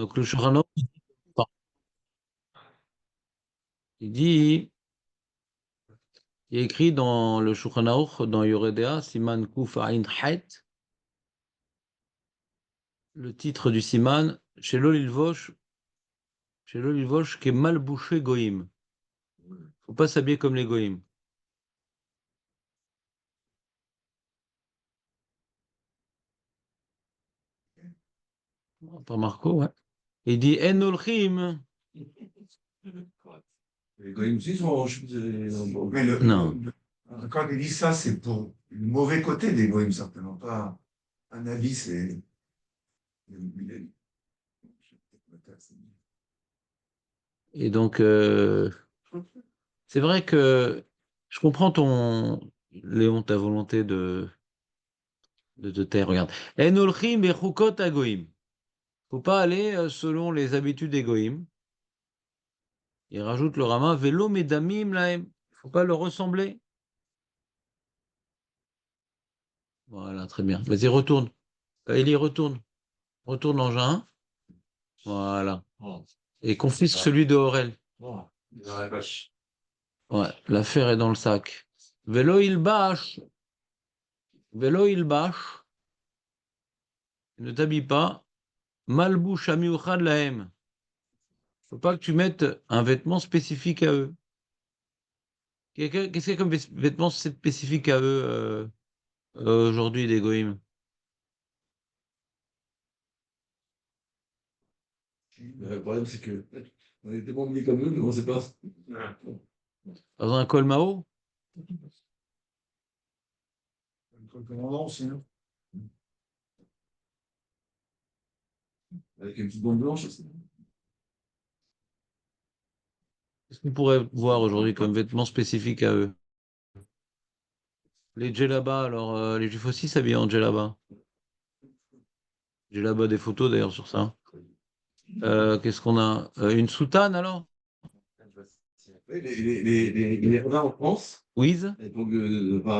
Donc le Shulchan Aruch, il dit, il est écrit dans le Shulchan Aruch, dans Yoredea, Siman Kuf Ain Het, le titre du Siman, Shelo Lilvosh, qui est mal bouché Goïm. Faut pas s'habiller comme les Goïm. Par Marco, ouais. Il dit En Olchim. Les goïms aussi sont. Mais Non. quand il dit ça, c'est pour le mauvais côté des goïms, certainement pas. Un avis, c'est. Et donc, c'est vrai que je comprends Léon, ta volonté de te taire. Regarde. En Olchim Bechukot Agoïm. Faut pas aller selon les habitudes des Goïm. Il rajoute le Rama, Velo Medamim Laem. Faut pas leur ressembler. Voilà, très bien. Vas-y, retourne. Eli, retourne. Retourne l'engin. Voilà. Et confisque celui de Aurel. Dans la poche. Ouais, l'affaire est dans le sac. Vélo il bâche. Vélo il bâche. Ne t'habille pas. Malbouche amiouchad lahem. Faut pas que tu mettes un vêtement spécifique à eux. Qu'est-ce qu'il y a comme vêtement spécifique à eux aujourd'hui, des goïms? Le problème, c'est que on est tellement mis comme eux, mais on ne sait pas. Dans un col Mao? Le commandant aussi, hein. Avec une petite bande blanche. Qu'est-ce qu'on pourrait voir aujourd'hui comme vêtements spécifiques à eux? Les djellabas, alors les juifs aussi s'habillent en djellaba. J'ai là-bas des photos d'ailleurs sur ça. Qu'est-ce qu'on a? Une soutane alors? Oui, les renards en France, Wiz? à à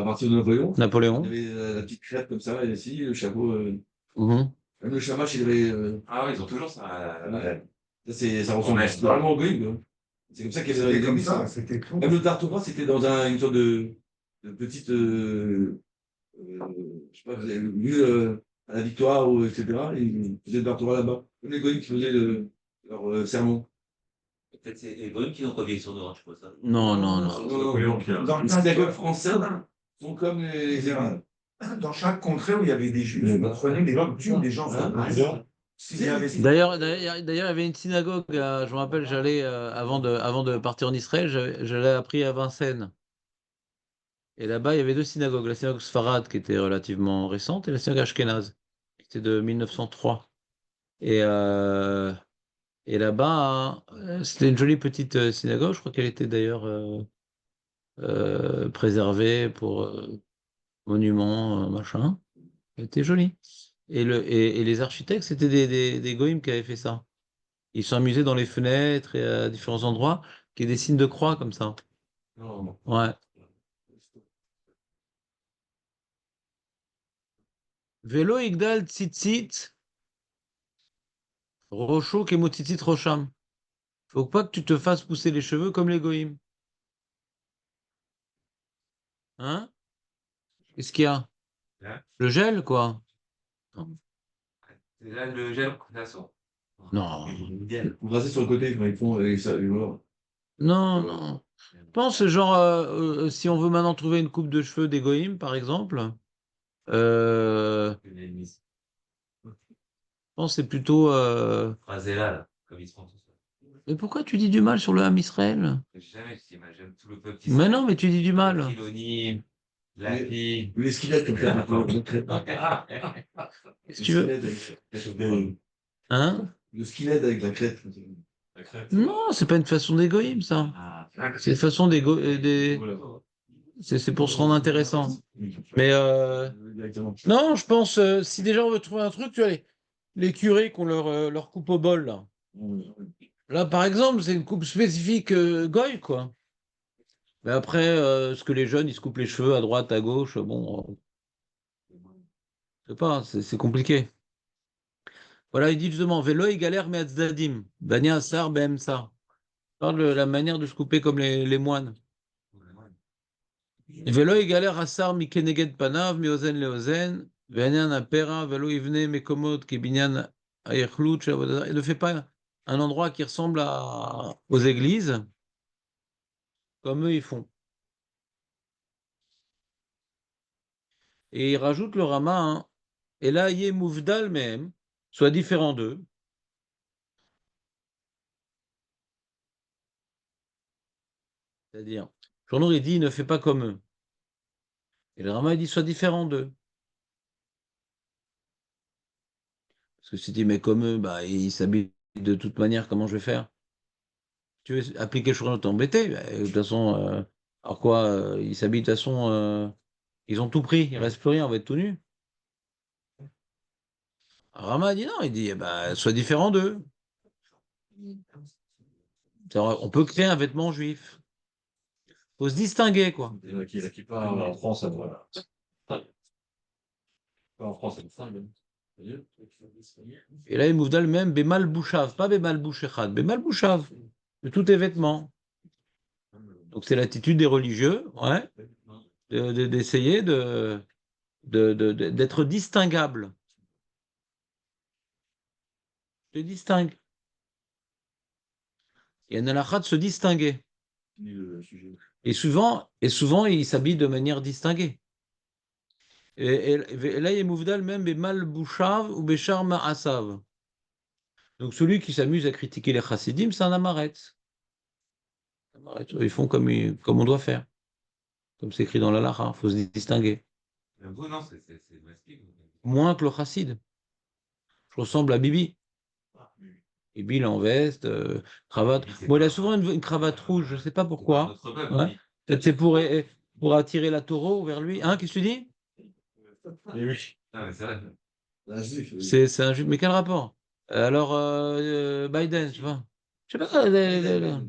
partir de Napoléon, Napoléon? il y avait la petite crête comme ça, et ici, le chapeau. Mhm. Même le chamache, il avait. Ah oui, ils ont toujours ça. Ouais. Ça ressemble Ouais. vraiment au grille, quoi. C'est comme ça qu'il y avait C'était des comme gommes. ça, c'était tout. Même le tartuffe, c'était dans une sorte de petite. Je sais pas, vous avez vu à la Victoire, ou, etc. Ils faisaient le tartuffe là-bas. Comme les goïms qui faisaient leur sermon. Peut-être c'est les bonhommes qui ont copié sur nous, je pense. Ça. Non, non, non. Dans les synagogues françaises sont comme les Arabes. Dans chaque contrée où il y avait des juifs, ils prenaient des coutumes des gens. S'il y avait D'ailleurs, il y avait une synagogue, je me rappelle, j'allais, avant de partir en Israël, j'allais appris à Vincennes. Et là-bas, il y avait deux synagogues. La synagogue Sfarad, qui était relativement récente, et la synagogue Ashkénaze, qui était de 1903. Et, euh, et là-bas, c'était une jolie petite synagogue. Je crois qu'elle était d'ailleurs préservée pour monument, machin. Elle était jolie. Et les architectes, c'était des goïms qui avaient fait ça. Ils sont amusés dans les fenêtres et à différents endroits, qui est des signes de croix comme ça. Non. Ouais. Vélo Igdal Tzitzit, Rocho Kemotzitzit Rocham. Faut pas que tu te fasses pousser les cheveux comme les goïms. Hein? Qu'est-ce qu'il y a? Hein. Le gel, quoi? C'est là le gel, de toute façon. Non. Vous rasez sur le côté quand ils font avec ça. Non, non. Je pense, genre, si on veut maintenant trouver une coupe de cheveux des goïms, par exemple, je pense que c'est plutôt. Rasé là, comme ils se font tout ça. Mais pourquoi tu dis du mal sur le Ham Israël? Jamais, je dis, j'aime tout le peuple qui Mais non, mais tu dis du mal. Filoni, la fille. Les squelettes comme ça. Qu'est-ce que tu veux? Hein? Le skinhead avec la crête. Non, c'est pas une façon des goïms, ça. C'est une façon c'est pour se rendre intéressant. Mais non, je pense, si déjà on veut trouver un truc, tu vois, les curés qui ont leur coupe au bol, là. Là, par exemple, c'est une coupe spécifique goy, quoi. Mais après, ce que les jeunes, ils se coupent les cheveux à droite, à gauche, bon, je sais pas, c'est compliqué. Voilà, il dit justement, Velo galère me'atzdadim, bania asar be'emsa. Parle de la manière de se couper comme les moines. Velo galère asar mikeneged panav, miozen leozen, ve'anyan apera, velo ivne mekomot, kibinyan ayechlut, il ne fait pas un endroit qui ressemble aux églises, comme eux ils font. Et il rajoute le Rama, hein, et là, yé mouvdal même, soit différent d'eux. C'est-à-dire, Journour, il dit, ne fais pas comme eux. Et le Rama, il dit, sois différent d'eux. Parce que si tu dis, mais comme eux, bah, ils s'habillent de toute manière, comment je vais faire? Tu veux appliquer le Shouchan t'embêter? Bah, de toute façon, alors quoi, ils s'habillent de toute façon, ils ont tout pris, il ne reste plus rien, on va être tout nus. Rama dit non, il dit, eh ben, sois différent d'eux. On peut créer un vêtement juif. Il faut se distinguer, quoi. Il y en a qui parlent en France, voilà. En France, c'est ça, même. Et là, il mouvdal même Bemal Bouchav, pas Bemal Bouchechad, Bemal Bouchav, de tous tes vêtements. Donc c'est l'attitude des religieux, ouais, d'essayer d'être distinguable. Je te distingue. Il y a une halakha de se distinguer. Et souvent, ils s'habillent de manière distinguée. Et là, il y a mouvdal même Bemal Bouchav ou Béchar Ma'asav. Donc celui qui s'amuse à critiquer les chassidim, c'est un amaret. Ils font comme on doit faire. Comme c'est écrit dans la Lara, il faut se distinguer. Vous, non, c'est masqué. Moins que le chassid. Je ressemble à Bibi. Bibi, il est en veste, cravate. Bon, il a souvent une cravate rouge, je ne sais pas pourquoi. Ouais. Peut-être c'est pour attirer la taureau vers lui. Hein, qu'est-ce que tu dis? Oui. Ah, mais c'est vrai. C'est un juif. Mais quel rapport? Alors, Biden, tu vois. Je sais pas, ce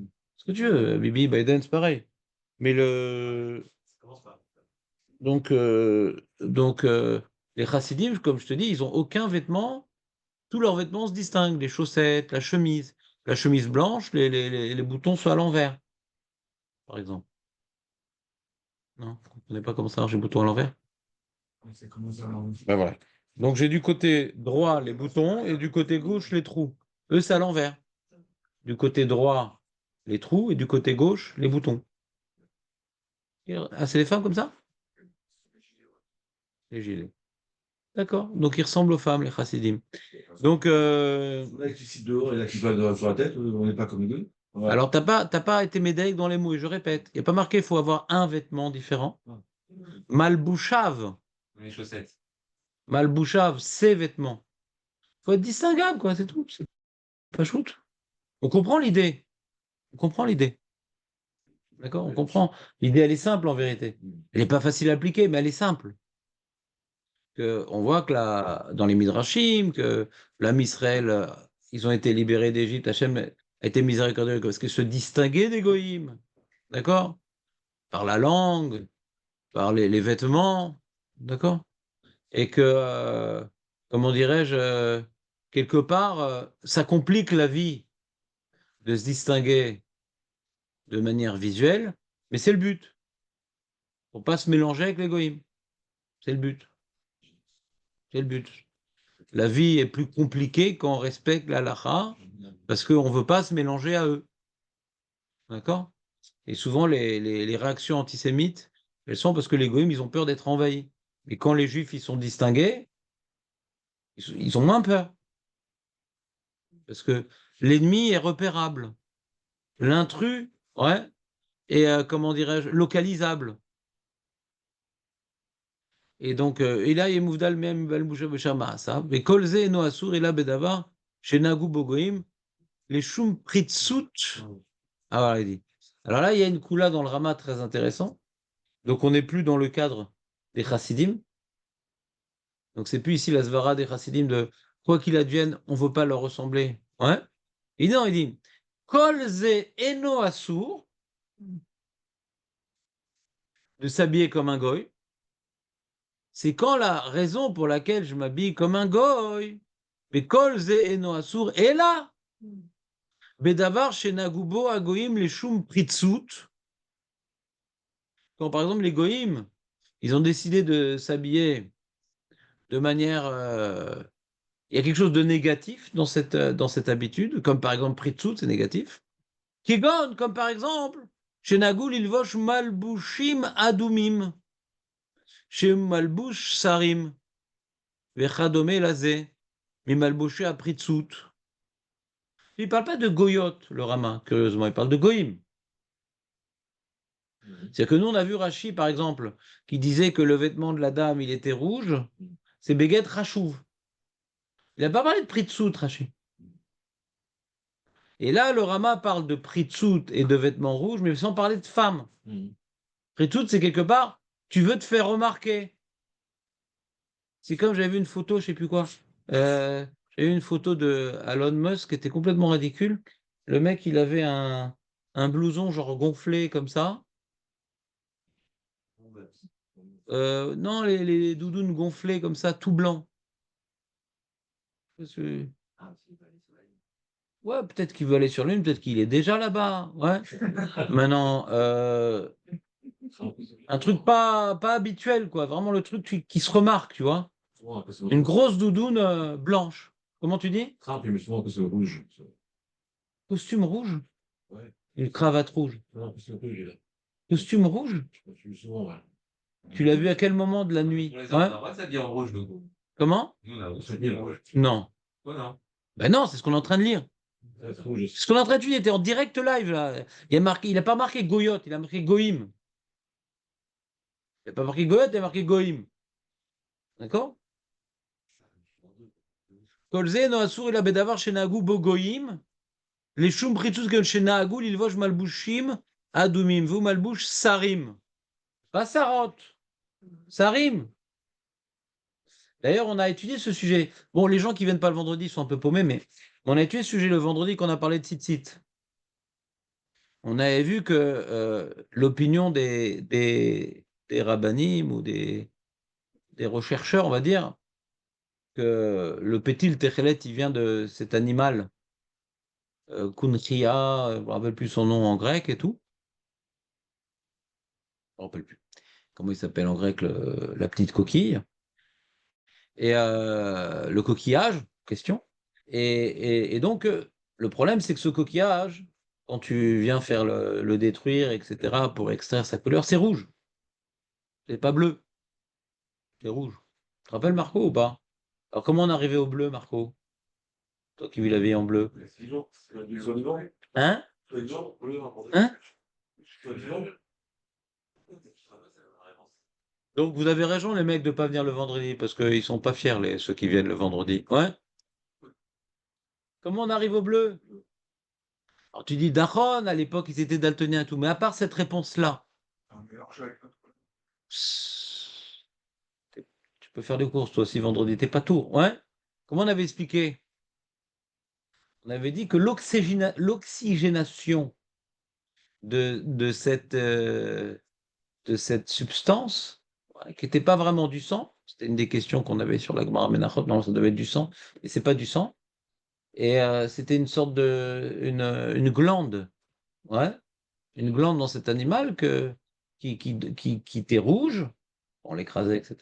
que tu veux. Bibi, Biden, c'est pareil. Mais donc, les chassidim, comme je te dis, ils n'ont aucun vêtement. Tous leurs vêtements se distinguent. Les chaussettes, la chemise. La chemise blanche, les boutons sont à l'envers, par exemple. Non, vous ne comprenez pas comment ça marche les boutons à l'envers? Ben voilà. Donc j'ai du côté droit les boutons et du côté gauche les trous. Eux, c'est à l'envers. Du côté droit, les trous et du côté gauche, les boutons. Ah, c'est les femmes comme ça? Les gilets. D'accord. Donc ils ressemblent aux femmes, les chassidim. Donc, Il y en a qui citent dehors, il y en a qui parlent sur la tête, on n'est pas comme nous. Ouais. alors, t'as pas été médaillé dans les mots, et je répète, il n'y a pas marqué il faut avoir un vêtement différent. Malbouchave, Les chaussettes. Malbouchave, ses vêtements. Il faut être distinguable, quoi, c'est tout. C'est pas shoot. On comprend l'idée. On comprend l'idée. D'accord? On comprend. L'idée, elle est simple en vérité. Elle n'est pas facile à appliquer, mais elle est simple. On voit que dans les Midrashim, que l'âme Israël, ils ont été libérés d'Égypte, Hachem a été miséricordieux parce qu'ils se distinguaient des goïms. D'accord? Par la langue, par les vêtements. D'accord? Et que, comment dirais-je, quelque part, ça complique la vie de se distinguer de manière visuelle, mais c'est le but. Pour ne pas se mélanger avec les goïms. C'est le but. C'est le but. La vie est plus compliquée quand on respecte la halakha, parce qu'on ne veut pas se mélanger à eux. D'accord? Et souvent, les réactions antisémites, elles sont parce que les goïms, ils ont peur d'être envahis. Mais quand les juifs, ils sont distingués, ils ont moins peur. Parce que l'ennemi est repérable. L'intrus, ouais, est, comment dirais-je, localisable. Et donc, et là, il mouvdal même balmoucha beshama ça. Mais kolze no asur et là bedavar chez Nagu Bogoim les shum pritsut. Ah voilà, il dit. Alors là, il y a une coula dans le Rama très intéressant. Donc, on n'est plus dans le cadre des chassidim. Donc, c'est plus ici la svara des chassidim de quoi qu'il advienne, on ne veut pas leur ressembler. Ouais. Et non, il dit kolze eno asur de s'habiller comme un goy. C'est quand la raison pour laquelle je m'habille comme un goy. Bekol ze eno asur ela bedavar shenagubo agoim les shum pritsut. Quand par exemple les goïms, ils ont décidé de s'habiller de manière, il y a quelque chose de négatif dans cette habitude, comme par exemple pritsut, c'est négatif. Kigon, comme par exemple, shenagul ilvosh malbushim adumim, chez malbush sarim, vechadome lazé, mais malbushé a pritsut. Il ne parle pas de goyot, le Rama, curieusement, il parle de goïm. C'est-à-dire que nous, on a vu Rashi, par exemple, qui disait que le vêtement de la dame, il était rouge, c'est Beget Rachouv. Il n'a pas parlé de Pritsut, Rashi. Et là, le Rama parle de Pritsut et de vêtements rouges, mais sans parler de femmes. Pritsut, c'est quelque part, tu veux te faire remarquer. C'est comme j'avais vu une photo, je ne sais plus quoi. J'avais vu une photo de Elon Musk qui était complètement ridicule. Le mec, il avait un blouson genre gonflé comme ça. Non, les doudounes gonflées comme ça, tout blanc. Ouais, peut-être qu'il veut aller sur l'une, peut-être qu'il est déjà là-bas. Ouais. Maintenant, un truc pas habituel, quoi. Vraiment le truc qui se remarque, tu vois. Une grosse doudoune blanche. Comment tu dis? Trump, il met souvent que c'est rouge. Costume rouge? Ouais. Une cravate rouge. Non, c'est rouge, là. Costume rouge? Je mets souvent, ouais. Tu l'as vu à quel moment de la nuit? On les Ouais. a ça dit en rouge, nous. Comment? Nous, on a Ça dit rouge. Non. Ouais, non. Ben non, c'est ce qu'on est en train de lire. C'est rouge. C'est ce qu'on est en train d'étudier. Il était en direct live, là. Il n'a pas marqué Goyot, il a marqué Goïm. Il n'a pas marqué Goyot, il a marqué Goïm. D'accord? Kolze no asur ila bedavar shenagu bo goyim, les shum pritzus gen shenagu lilvosh malbushim adumim, vous malbush sarim. Pas sarot, sarim. D'ailleurs, on a étudié ce sujet. Bon, les gens qui viennent pas le vendredi sont un peu paumés, mais on a étudié ce sujet le vendredi quand on a parlé de tzitzit. On avait vu que l'opinion des rabbanim ou des rechercheurs, on va dire, que le pétil techelet, il vient de cet animal, Kunchia, je ne me rappelle plus son nom en grec et tout. Je ne me rappelle plus. Comment il s'appelle en grec, la petite coquille. Et le coquillage, question. Et donc, le problème, c'est que ce coquillage, quand tu viens faire le détruire, etc., pour extraire sa couleur, c'est rouge. C'est pas bleu. C'est rouge. Tu te rappelles, Marco, ou pas? Alors, comment on est arrivé au bleu, Marco? Toi qui vis la vie en bleu. Hein? Hein? Donc, vous avez raison, les mecs, de ne pas venir le vendredi, parce qu'ils ne sont pas fiers, ceux qui viennent le vendredi. Ouais? Comment on arrive au bleu? Alors, tu dis Daron, à l'époque, ils étaient daltoniens et tout, mais à part cette réponse-là, tu peux faire des courses, toi aussi, vendredi, t'es pas tour. Ouais? Comment on avait expliqué? On avait dit que l'oxygénation de cette substance, ouais, qui n'était pas vraiment du sang, c'était une des questions qu'on avait sur la Gemara Menachot, non, ça devait être du sang, mais c'est pas du sang. Et c'était une sorte une glande, ouais, une glande dans cet animal qui était rouge, on l'écrasait, etc.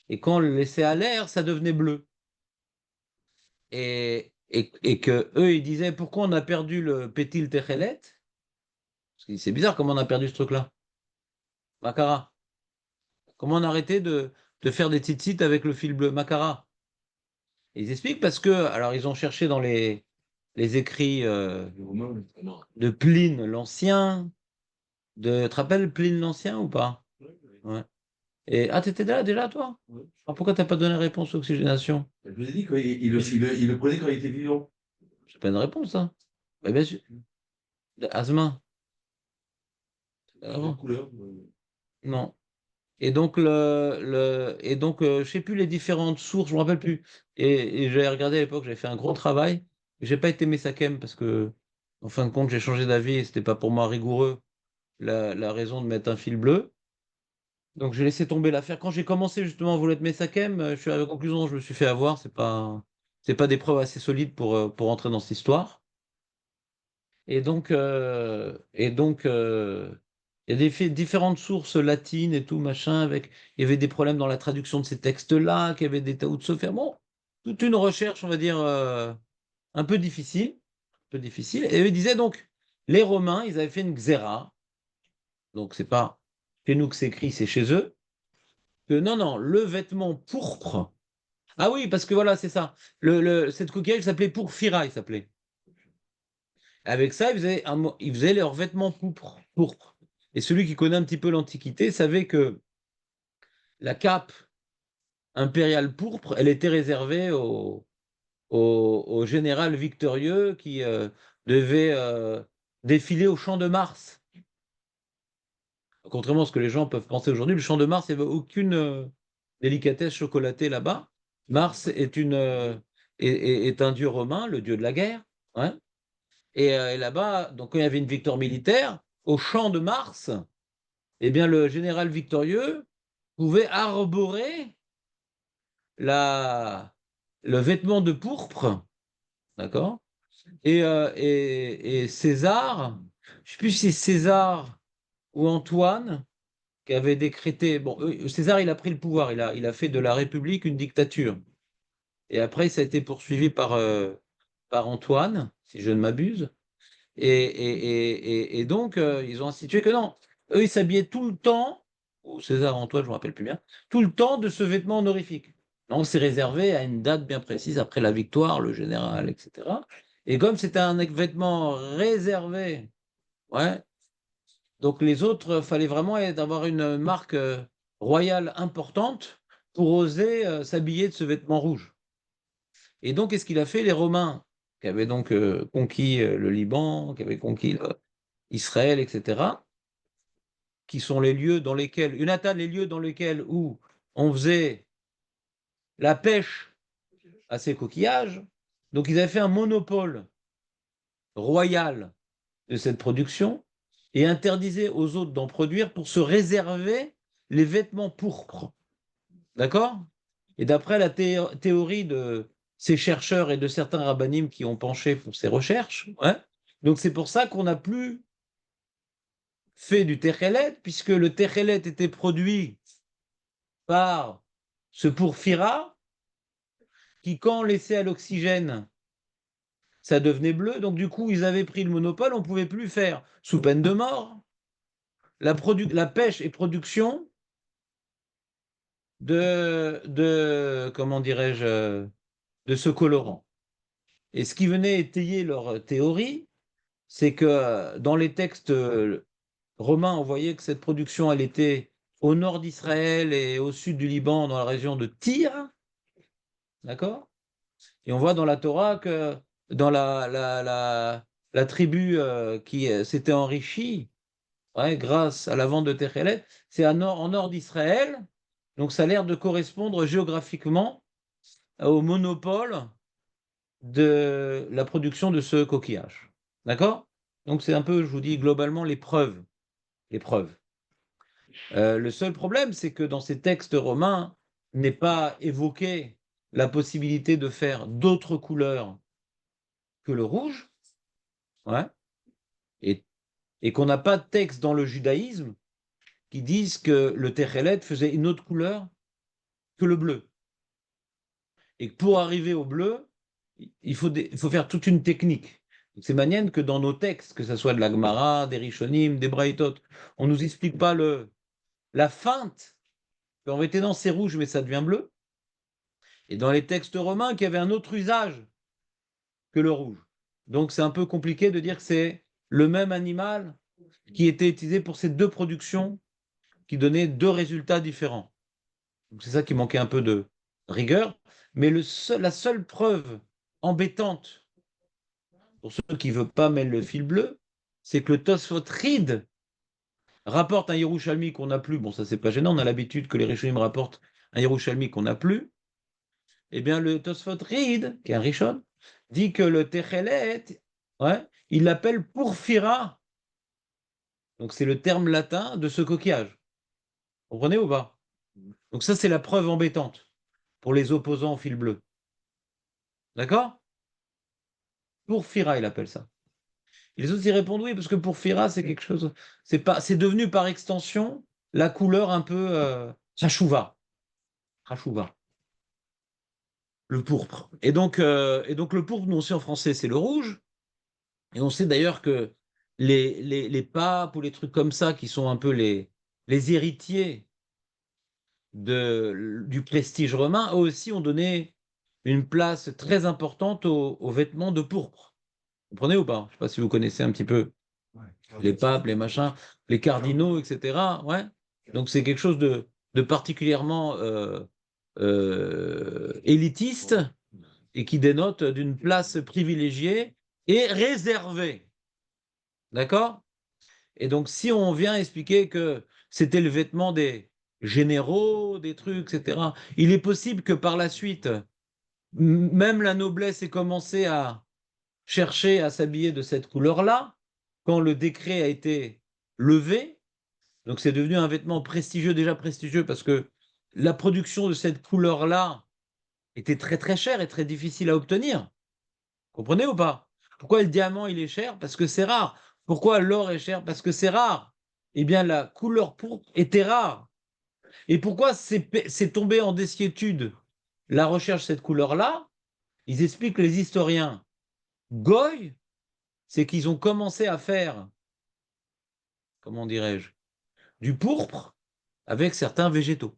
Et quand on le laissait à l'air, ça devenait bleu. Et que eux, ils disaient, pourquoi on a perdu le pétil techelet? Parce que c'est bizarre comment on a perdu ce truc-là. Makara. Comment on a arrêté de faire des tzitzit avec le fil bleu? Makara. Et ils expliquent parce que, alors ils ont cherché dans les écrits de Pline l'Ancien, tu te rappelles Pline l'Ancien ou pas? Ouais. Et, t'étais là déjà, toi? Alors pourquoi t'as pas donné réponse oxygénation? Je vous ai dit qu'il le prenait quand il était vivant. C'est pas une réponse, hein. Mais bien sûr. Asma. La couleur. Non. Et donc, je sais plus les différentes sources, je me rappelle plus. Et j'avais regardé à l'époque, j'avais fait un gros travail. J'ai pas été Messakem parce que, en fin de compte, j'ai changé d'avis et c'était pas pour moi rigoureux la raison de mettre un fil bleu. Donc j'ai laissé tomber l'affaire. Quand j'ai commencé justement à vouloir être Messakem, je suis à la conclusion, je me suis fait avoir, c'est pas. C'est pas des preuves assez solides pour entrer dans cette histoire. Et donc, il y a différentes sources latines et tout, machin, il y avait des problèmes dans la traduction de ces textes-là, qu'il y avait des taouts de se faire. Bon, toute une recherche, on va dire, un peu difficile. Un peu difficile. Et il disait donc, les Romains, ils avaient fait une xéra. Donc, c'est pas chez nous que c'est écrit, c'est chez eux. Que non, non, le vêtement pourpre. Ah oui, parce que voilà, c'est ça. Cette coquillage s'appelait pourphyra, il s'appelait. Avec ça, ils faisaient leurs vêtements pourpres. Et celui qui connaît un petit peu l'Antiquité savait que la cape impériale pourpre, elle était réservée au général victorieux qui devait défiler au champ de Mars. Contrairement à ce que les gens peuvent penser aujourd'hui, le champ de Mars, il n'y avait aucune délicatesse chocolatée là-bas. Mars est un dieu romain, le dieu de la guerre. Ouais. Et là-bas, donc quand il y avait une victoire militaire, au champ de Mars, eh bien, le général victorieux pouvait arborer le vêtement de pourpre, d'accord? Et César, je ne sais plus si c'est César ou Antoine, qui avait décrété. Bon, César, il a pris le pouvoir, il a fait de la République une dictature. Et après, ça a été poursuivi par Antoine, si je ne m'abuse. Et donc, ils ont institué que non. Eux, ils s'habillaient tout le temps, ou César Antoine, je ne me rappelle plus bien, tout le temps de ce vêtement honorifique. Donc, c'est réservé à une date bien précise, après la victoire, le général, etc. Et comme c'était un vêtement réservé, ouais, donc les autres, fallait vraiment avoir une marque royale importante pour oser s'habiller de ce vêtement rouge. Et donc, qu'est-ce qu'il a fait? Les Romains, qui avaient donc conquis le Liban, qui avaient conquis Israël, etc., qui sont les lieux dans lesquels, Jonathan, les lieux dans lesquels où on faisait la pêche à ces coquillages. Donc, ils avaient fait un monopole royal de cette production et interdisaient aux autres d'en produire pour se réserver les vêtements pourpres. D'accord? Et d'après la théorie de ces chercheurs et de certains rabbinim qui ont penché pour ces recherches, ouais, donc c'est pour ça qu'on n'a plus fait du techelet, puisque le techelet était produit par ce porphyra, qui, quand laissé à l'oxygène, ça devenait bleu. Donc, du coup, ils avaient pris le monopole, on ne pouvait plus faire, sous peine de mort, la pêche et production comment dirais-je, de ce colorant. Et ce qui venait étayer leur théorie, c'est que dans les textes romains, on voyait que cette production, elle était au nord d'Israël et au sud du Liban, dans la région de Tyr, d'accord? Et on voit dans la Torah que dans la tribu qui s'était enrichie, ouais, grâce à la vente de Techelet, c'est en nord d'Israël, donc ça a l'air de correspondre géographiquement au monopole de la production de ce coquillage. D'accord? Donc c'est un peu, je vous dis globalement, les preuves. Les preuves. Le seul problème, c'est que dans ces textes romains, n'est pas évoqué la possibilité de faire d'autres couleurs que le rouge, ouais, et, et qu'on n'a pas de texte dans le judaïsme qui disent que le techelet faisait une autre couleur que le bleu. Et que pour arriver au bleu, il faut faire toute une technique. C'est manière que dans nos textes, que ce soit de la Gemara, des Rishonim, des Braïtot, on ne nous explique pas la feinte. En vêtement, c'est rouge, mais ça devient bleu. Et dans les textes romains, qui avaient un autre usage que le rouge. Donc c'est un peu compliqué de dire que c'est le même animal qui était utilisé pour ces deux productions qui donnaient deux résultats différents. C'est ça qui manquait un peu de rigueur. Mais la seule preuve embêtante pour ceux qui ne veulent pas mettre le fil bleu, c'est que le Tosfot Rid rapporte un Yerushalmi qu'on n'a plus. Bon, ça, c'est pas gênant, on a l'habitude que les Rishonim rapportent un Yerushalmi qu'on n'a plus. Eh bien, le Tosfot Rid, qui est un Rishon, dit que le Techelet, ouais, il l'appelle Porphyra. Donc, c'est le terme latin de ce coquillage. Vous comprenez ou pas? Donc, ça, c'est la preuve embêtante pour les opposants au fil bleu. D'accord? Porphyra, il appelle ça. Et les autres, ils répondent oui, parce que porphyra, c'est quelque chose. C'est devenu par extension la couleur un peu chachouva. Chachouva. Le pourpre. Et donc le pourpre, nous aussi en français, c'est le rouge. Et on sait d'ailleurs que les papes ou les trucs comme ça, qui sont un peu les héritiers du prestige romain, eux aussi ont donné une place très importante aux vêtements de pourpre. Vous comprenez ou pas? Je ne sais pas si vous connaissez un petit peu Ouais, les papes, les machins, les cardinaux, etc. Ouais. Donc c'est quelque chose de particulièrement élitiste et qui dénote d'une place privilégiée et réservée. D'accord? Et donc si on vient expliquer que c'était le vêtement des généraux, des trucs, etc., il est possible que par la suite, même la noblesse ait commencé à chercher à s'habiller de cette couleur-là, quand le décret a été levé. Donc c'est devenu un vêtement prestigieux, déjà prestigieux, parce que la production de cette couleur-là était très très chère et très difficile à obtenir. Comprenez ou pas? Pourquoi le diamant il est cher? Parce que c'est rare. Pourquoi l'or est cher? Parce que c'est rare. Eh bien, la couleur pourpre était rare. Et pourquoi c'est tombé en désuétude la recherche de cette couleur-là? Ils expliquent les historiens. Goy, c'est qu'ils ont commencé à faire, comment dirais-je, du pourpre avec certains végétaux.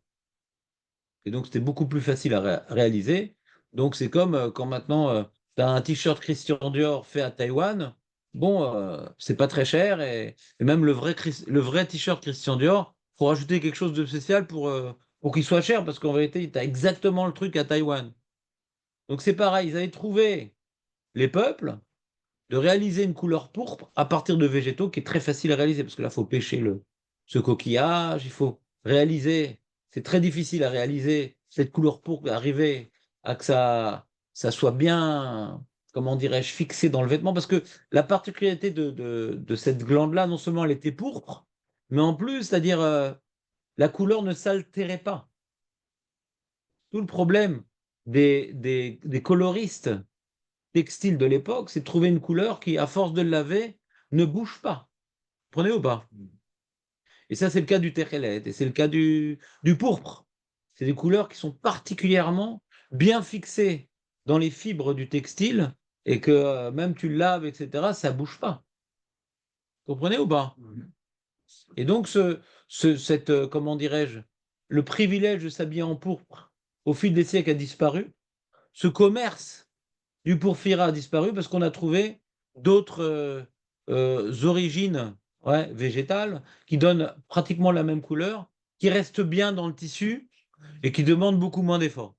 Et donc, c'était beaucoup plus facile à réaliser. Donc, c'est comme quand maintenant, tu as un t-shirt Christian Dior fait à Taïwan. Bon, c'est pas très cher. Et même le vrai t-shirt Christian Dior, il faut rajouter quelque chose de spécial pour qu'il soit cher, parce qu'en vérité, tu as exactement le truc à Taïwan. Donc, c'est pareil. Ils avaient trouvé, les peuples, de réaliser une couleur pourpre à partir de végétaux qui est très facile à réaliser, parce que là, il faut pêcher ce coquillage, il faut réaliser, c'est très difficile à réaliser cette couleur pourpre, arriver à que ça soit bien, comment dirais-je, fixé dans le vêtement, parce que la particularité de cette glande-là, non seulement elle était pourpre, mais en plus, c'est-à-dire la couleur ne s'altérait pas. Tout le problème des coloristes textile de l'époque, c'est de trouver une couleur qui, à force de le laver, ne bouge pas. Prenez ou pas? Et ça, c'est le cas du terrelet et c'est le cas du pourpre. C'est des couleurs qui sont particulièrement bien fixées dans les fibres du textile et que même tu le laves, etc., ça ne bouge pas. Comprenez ou pas? Et donc, comment dirais-je, le privilège de s'habiller en pourpre au fil des siècles a disparu. Ce commerce du porphyra a disparu parce qu'on a trouvé d'autres origines, ouais, végétales qui donnent pratiquement la même couleur, qui restent bien dans le tissu et qui demandent beaucoup moins d'efforts.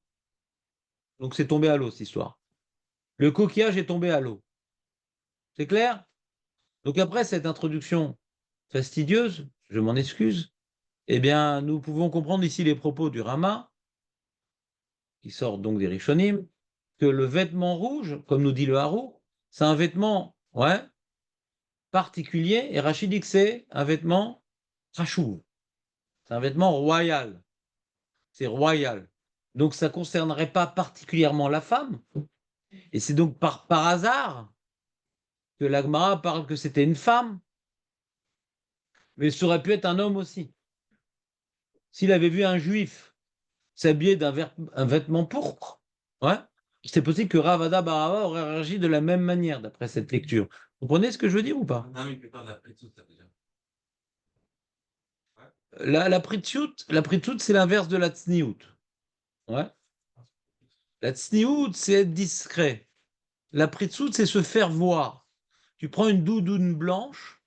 Donc c'est tombé à l'eau, cette histoire. Le coquillage est tombé à l'eau. C'est clair? Donc après cette introduction fastidieuse, je m'en excuse, eh bien nous pouvons comprendre ici les propos du Rama, qui sortent donc des Rishonim, que le vêtement rouge, comme nous dit le Harou, c'est un vêtement, ouais, particulier, et Rachid dit que c'est un vêtement rachou, c'est un vêtement royal, c'est royal. Donc ça ne concernerait pas particulièrement la femme, et c'est donc par hasard que l'Agmara parle que c'était une femme, mais ça aurait pu être un homme aussi. S'il avait vu un juif s'habiller un vêtement pourpre, ouais, c'est possible que Ravada Barava aurait réagi de la même manière d'après cette lecture. Vous comprenez ce que je veux dire ou pas? Non, mais il peut pas d'appeler tout ça déjà. La pritchout, c'est l'inverse de la tsniout. Ouais. La tsniout, c'est être discret. La pritchout, c'est se faire voir. Tu prends une doudoune blanche.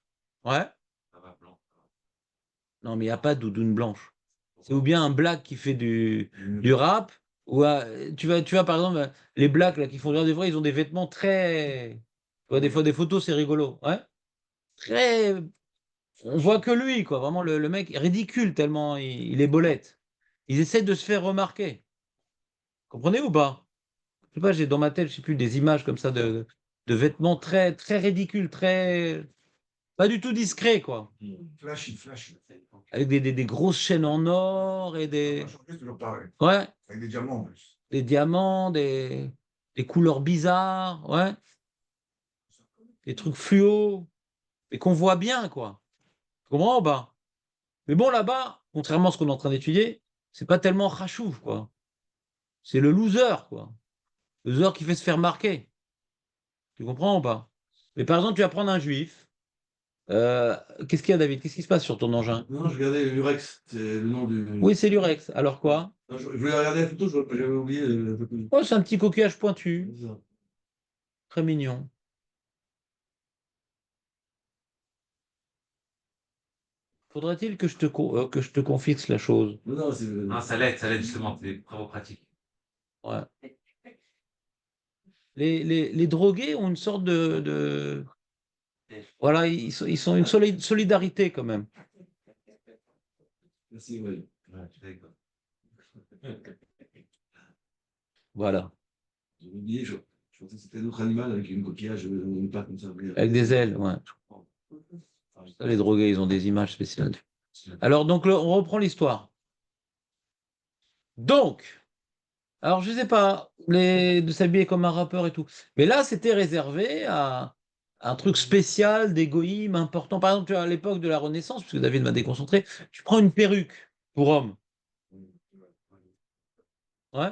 Ouais. Ça va blanc. Non, mais il n'y a pas de doudoune blanche. C'est ou bien un black qui fait du rap, ou tu vois, par exemple, les blacks là, qui font des fois, ils ont des vêtements très. Tu vois, des fois, des photos, c'est rigolo. Ouais. Très. On voit que lui, quoi. Vraiment, le mec est ridicule tellement il est bolette. Ils essaient de se faire remarquer. Comprenez ou pas? Je sais pas, j'ai dans ma tête, je sais plus, des images comme ça de vêtements très, très ridicules, très. Pas du tout discrets, quoi. Flashy, flashy. Avec des grosses chaînes en or et Ça des. va changer, c'est toujours pareil. Ouais, Avec des diamants en plus. des diamants, des. des couleurs bizarres, ouais, des trucs fluo, et qu'on voit bien, quoi. Tu comprends ou pas? Mais bon, là-bas, contrairement à ce qu'on est en train d'étudier, c'est pas tellement rachouf, quoi. C'est le loser, quoi. Le loser qui fait se faire marquer. Tu comprends ou pas? Mais par exemple, tu vas prendre un juif. Euh, Qu'est-ce qu'il y a, David? Qu'est-ce qui se passe sur ton engin? Non, je regardais l'Urex, c'est le nom du. Oui, c'est l'urex. Alors quoi? Non, je voulais regarder la photo, j'avais oublié la photo. Oh, c'est un petit coquillage pointu. C'est ça. Très mignon. Faudrait-il que que je te confixe la chose? Non, non, c'est. Non, ça l'aide justement, c'est des travaux pratiques. Ouais. Les drogués ont une sorte voilà, ils sont une solidarité quand même. Merci, ouais. Ouais, je suis d'accord. Voilà. J'ai oublié, je pensais que c'était un autre animal avec une coquillage, pas comme ça. Avec des ailes, ouais. Ça, les drogués, ils ont des images spéciales. Alors, donc, on reprend l'histoire. Donc, alors, je sais pas, de s'habiller comme un rappeur et tout. Mais là, c'était réservé à un truc spécial, d'égoïme, important. Par exemple, tu vois, à l'époque de la Renaissance, puisque David m'a déconcentré, tu prends une perruque pour homme. Ouais.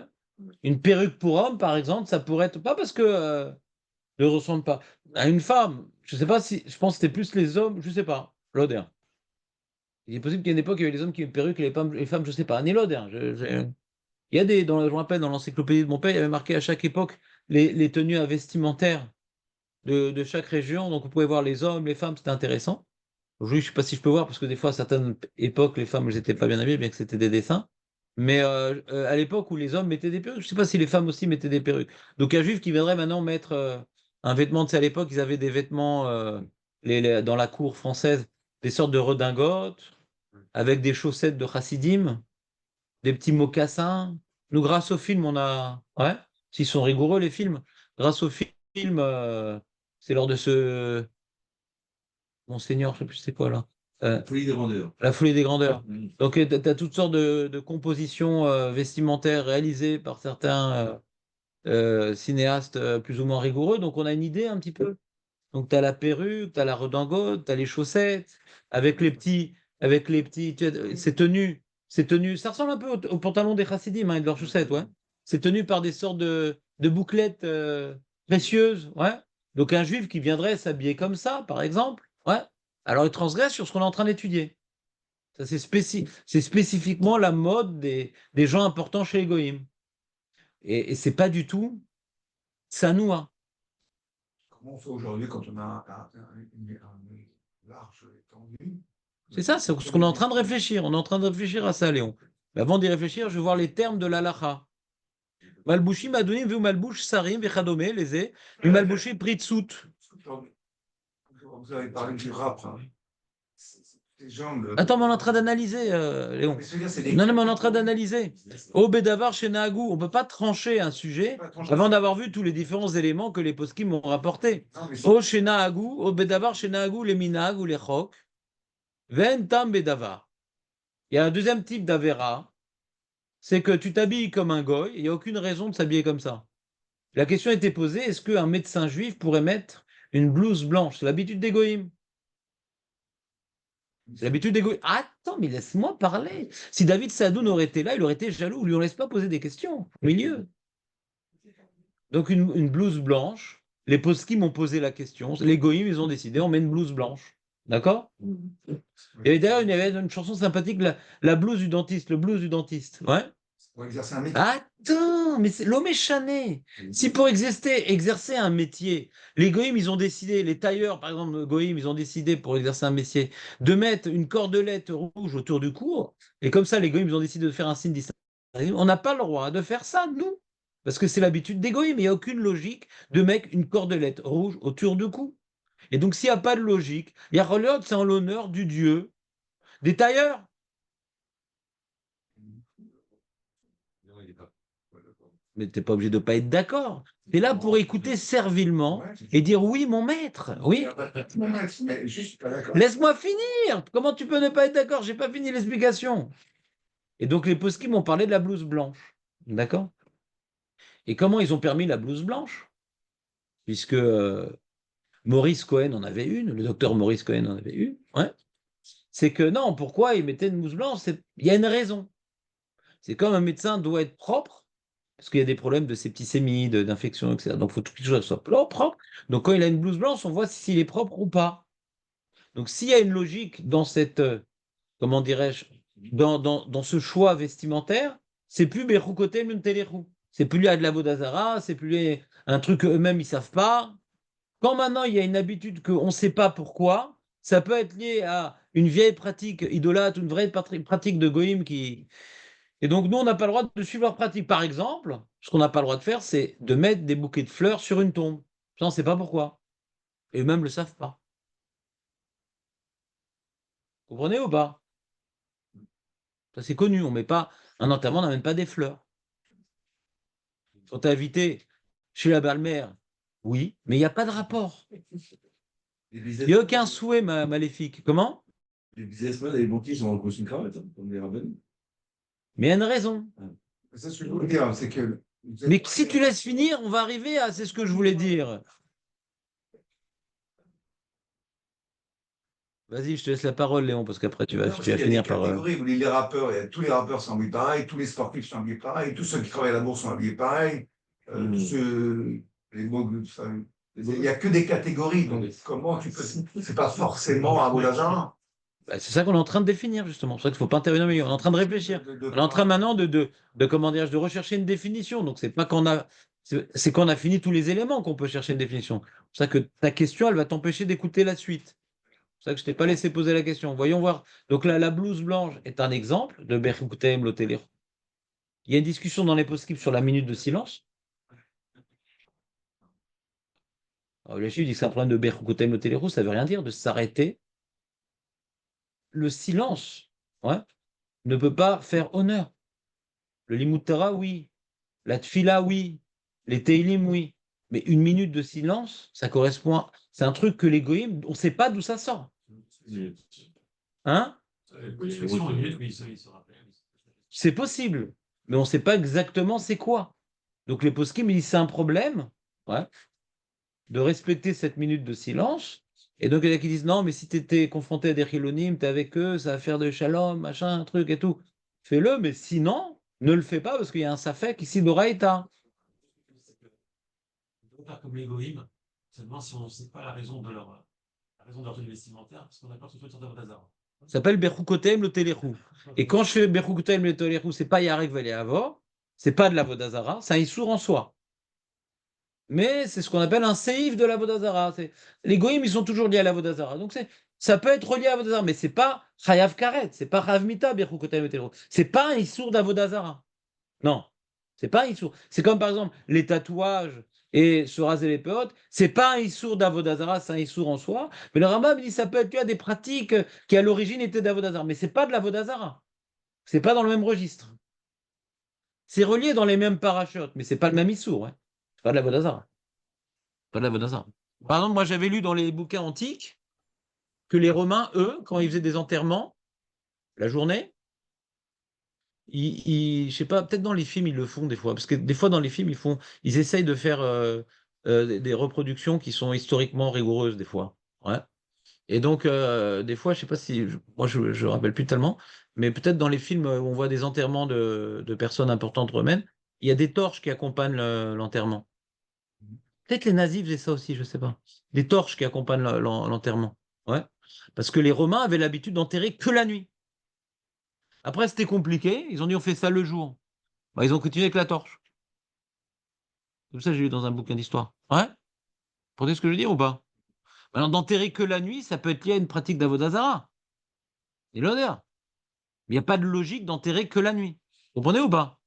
Une perruque pour homme, par exemple, ça pourrait être. Pas parce que ne ressemble pas à une femme. Je sais pas si. Je pense que c'était plus les hommes, je sais pas. Loder. Il est possible qu'il y ait une époque, il y avait les hommes qui avaient une perruque et les femmes, je sais pas. Ni Loder. Il y a je me rappelle, dans l'encyclopédie de mon père, il y avait marqué à chaque époque les tenues vestimentaires de chaque région. Donc, vous pouvez voir les hommes, les femmes, c'était intéressant. Aujourd'hui, je ne sais pas si je peux voir, parce que des fois, à certaines époques, les femmes, elles n'étaient pas bien habillées, bien que c'était des dessins. Mais à l'époque où les hommes mettaient des perruques, je ne sais pas si les femmes aussi mettaient des perruques. Donc, un juif qui viendrait maintenant mettre un vêtement, de sais, à l'époque, ils avaient des vêtements dans la cour française, des sortes de redingotes, avec des chaussettes de chassidim, des petits mocassins. Nous, grâce au film, on a. Ouais, s'ils sont rigoureux, les films. Grâce au film, c'est lors de ce. Monseigneur, je sais plus c'est quoi là. Folie des vendeurs. La folie des grandeurs. Mm. Donc, tu as toutes sortes de compositions vestimentaires réalisées par certains cinéastes plus ou moins rigoureux. Donc, on a une idée un petit peu. Donc, tu as la perruque, tu as la redingote, tu as les chaussettes, avec les petits, ces tenues, ça ressemble un peu au pantalon des chassidim et de leurs chaussettes, ouais. C'est tenu par des sortes de bouclettes précieuses, ouais. Donc, un juif qui viendrait s'habiller comme ça, par exemple, ouais. Alors, il transgresse sur ce qu'on est en train d'étudier. Ça, c'est spécifiquement la mode des gens importants chez les goïms. Et c'est pas du tout ça nous, hein. Comment on fait aujourd'hui quand on a une large étendue? C'est ça, c'est ce qu'on est en train de réfléchir. On est en train de réfléchir à ça, Léon. Mais avant d'y réfléchir, je vais voir les termes de l'alacha. Malbouchi, Madonim, vu Malbouch, Sarim, Vechadome, les et Malbouchi, Pritsout. Vous avez parlé du rap, hein. Des jambes. Attends, mais on est en train d'analyser, Léon. Mais c'est-à-dire, c'est des- Non, non, mais on est en train d'analyser. Au Bédavar, chez Nahagou, on ne peut pas trancher un sujet avant d'avoir vu tous les différents éléments que les poskim m'ont rapportés. Non, mais Au chez Nahagou, au Bédavar, chez Nahagou, les minag ou les chok, ven tam Bédavar. Il y a un deuxième type d'Avera, c'est que tu t'habilles comme un goy, il n'y a aucune raison de s'habiller comme ça. La question était posée, est-ce qu'un médecin juif pourrait mettre une blouse blanche? C'est l'habitude des goïms. C'est l'habitude des goïms. Attends, mais laisse-moi parler. Si David Sadoun aurait été là, il aurait été jaloux. Lui, on ne laisse pas poser des questions au milieu. Donc, une blouse blanche, les poskim m'ont posé la question, les goïms, ils ont décidé, on met une blouse blanche. D'accord? Et d'ailleurs, il y avait une chanson sympathique, la blouse du dentiste, le blues du dentiste. Ouais. pour exercer un métier. Attends, mais c'est l'homme est chané. Si pour exercer un métier, les goïms, ils ont décidé, les tailleurs, par exemple, goïms, ils ont décidé pour exercer un métier de mettre une cordelette rouge autour du cou, et comme ça, les goïms, ils ont décidé de faire un signe distingué. On n'a pas le droit de faire ça, nous, parce que c'est l'habitude des goïms. Il n'y a aucune logique de mettre une cordelette rouge autour du cou. Et donc, s'il n'y a pas de logique, il y a Yarolot, c'est en l'honneur du dieu des tailleurs. Non, il est pas. Mais tu n'es pas obligé de ne pas être d'accord. Tu es là pour écouter servilement et dire oui, mon maître. Oui. Mais juste pas d'accord. Laisse-moi finir. Comment tu peux ne pas être d'accord? J'ai pas fini l'explication. Et donc les poskim m'ont parlé de la blouse blanche. D'accord? Et comment ils ont permis la blouse blanche? Puisque Maurice Cohen en avait une, le docteur Maurice Cohen en avait une. Ouais. C'est que non, pourquoi ils mettaient une blouse blanche? Il y a une raison. C'est comme un médecin doit être propre, parce qu'il y a des problèmes de septicémie, d'infection, etc. Donc il faut que tout soit propre. Donc quand il a une blouse blanche, on voit s'il est propre ou pas. Donc s'il y a une logique dans cette, comment dirais-je, dans ce choix vestimentaire, c'est plus Bechukotem Muntelechu. C'est plus lié de la Vodazara, c'est plus lié à un truc qu'eux-mêmes ils savent pas. Quand maintenant il y a une habitude qu'on ne sait pas pourquoi, ça peut être lié à une vieille pratique idolâtre, une vraie pratique de Goïm qui. Et donc nous, on n'a pas le droit de suivre leur pratique. Par exemple, ce qu'on n'a pas le droit de faire, c'est de mettre des bouquets de fleurs sur une tombe. Ça, on ne sait pas pourquoi. Et eux-mêmes ne le savent pas. Vous comprenez ou pas? Ça, c'est connu. On met pas un enterrement, on n'amène pas des fleurs. Quand tu es invité chez la belle-mère, oui, mais il n'y a pas de rapport. Il n'y a aucun souhait maléfique. Comment? Les businessmen et les banquiers sont en costume cravate, hein, comme les rabbins. Mais il y a une raison. C'est ce que je voulais dire, c'est que. Mais si tu laisses finir, on va arriver à. C'est ce que je voulais dire. Vas-y, je te laisse la parole, Léon, parce qu'après, tu vas Il y a finir des par. catégories, vous voulez les rappeurs, tous les rappeurs sont habillés pareil, tous les sportifs sont habillés pareil, tous ceux qui travaillent à la bourse sont habillés pareil, tous ceux, les enfin, il n'y a que des catégories, donc comment tu peux. C'est pas forcément un Vodazara. Bah, c'est ça qu'on est en train de définir, justement. C'est ça qu'il ne faut pas intervenir au milieu. On est en train de réfléchir. On est en train maintenant comment dire, de rechercher une définition. Donc, c'est pas qu'on a. C'est qu'on a fini tous les éléments qu'on peut chercher une définition. C'est pour ça que ta question, elle va t'empêcher d'écouter la suite. C'est ça que je t'ai pas laissé poser la question. Voyons voir. Donc là, la blouse blanche est un exemple de Berkoutem Lotelero. Il y a une discussion dans les post sur la minute de silence. Alors, le chiffre dit que c'est un problème de Berkoutem Lotelero, ça veut rien dire de s'arrêter. Le silence, ouais, ne peut pas faire honneur. Le Limud Torah, oui. La Tfila, oui. Les Teilim, oui. Mais une minute de silence, ça correspond. C'est un truc que les goïms, on ne sait pas d'où ça sort. Hein? C'est possible, mais on ne sait pas exactement c'est quoi. Donc les poskim, ils disent c'est un problème, ouais, de respecter cette minute de silence. Et donc il y en a qui disent non, mais si tu étais confronté à des chilonim, tu es avec eux, ça va faire de shalom, machin, un truc et tout. Fais-le, mais sinon, ne le fais pas parce qu'il y a un safek ici d'Oraïta. On peut faire comme les goïms, seulement si on ne sait pas la raison de leur tenue vestimentaire, parce qu'on a peur que ce soit une sorte d'Avodazara. Ça s'appelle Berchukotem le Téléchou. Et quand je fais Berchukotem le Téléchou, c'est pas Yarek Veliavor, c'est pas de la Vodazara, c'est un Issour en soi. Mais c'est ce qu'on appelle un séif de la Vodazara. Les goïms, ils sont toujours liés à la Vodazara. Donc ça peut être relié à la Vodazara, mais c'est pas Chayav Karet, c'est pas Rav Mita Berchukotem le Téléchou. C'est pas un Issour d'Avodazara. Non, c'est pas un Issour. C'est comme par exemple les tatouages et se raser les peotes, c'est pas un Issour d'Avodazara, c'est un Issour en soi. Mais le Rambam dit ça peut être que des pratiques qui à l'origine étaient d'Avodazara, mais c'est pas de l'Avodazara. C'est pas dans le même registre. C'est relié dans les mêmes parachutes, mais c'est pas le même Issour. Hein. C'est pas de l'Avodazara. Pas de l'Avodazara. Par exemple, moi j'avais lu dans les bouquins antiques que les Romains, eux, quand ils faisaient des enterrements, la journée, je sais pas, peut-être dans les films ils le font des fois, parce que des fois dans les films ils essayent de faire des reproductions qui sont historiquement rigoureuses des fois. Ouais. Et donc des fois, je sais pas si, moi je me rappelle plus tellement, mais peut-être dans les films où on voit des enterrements de personnes importantes romaines, il y a des torches qui accompagnent l'enterrement. Peut-être les nazis faisaient ça aussi, je sais pas. Des torches qui accompagnent l'enterrement. Ouais. Parce que les Romains avaient l'habitude d'enterrer que la nuit. Après, c'était compliqué. Ils ont dit on fait ça le jour. Bah, ils ont continué avec la torche. Tout ça, j'ai lu dans un bouquin d'histoire. Ouais? Vous comprenez ce que je veux dire ou pas? Maintenant, d'enterrer que la nuit, ça peut être lié à une pratique d'Avodazara. C'est l'honneur. Mais il n'y a pas de logique d'enterrer que la nuit. Vous comprenez ou pas?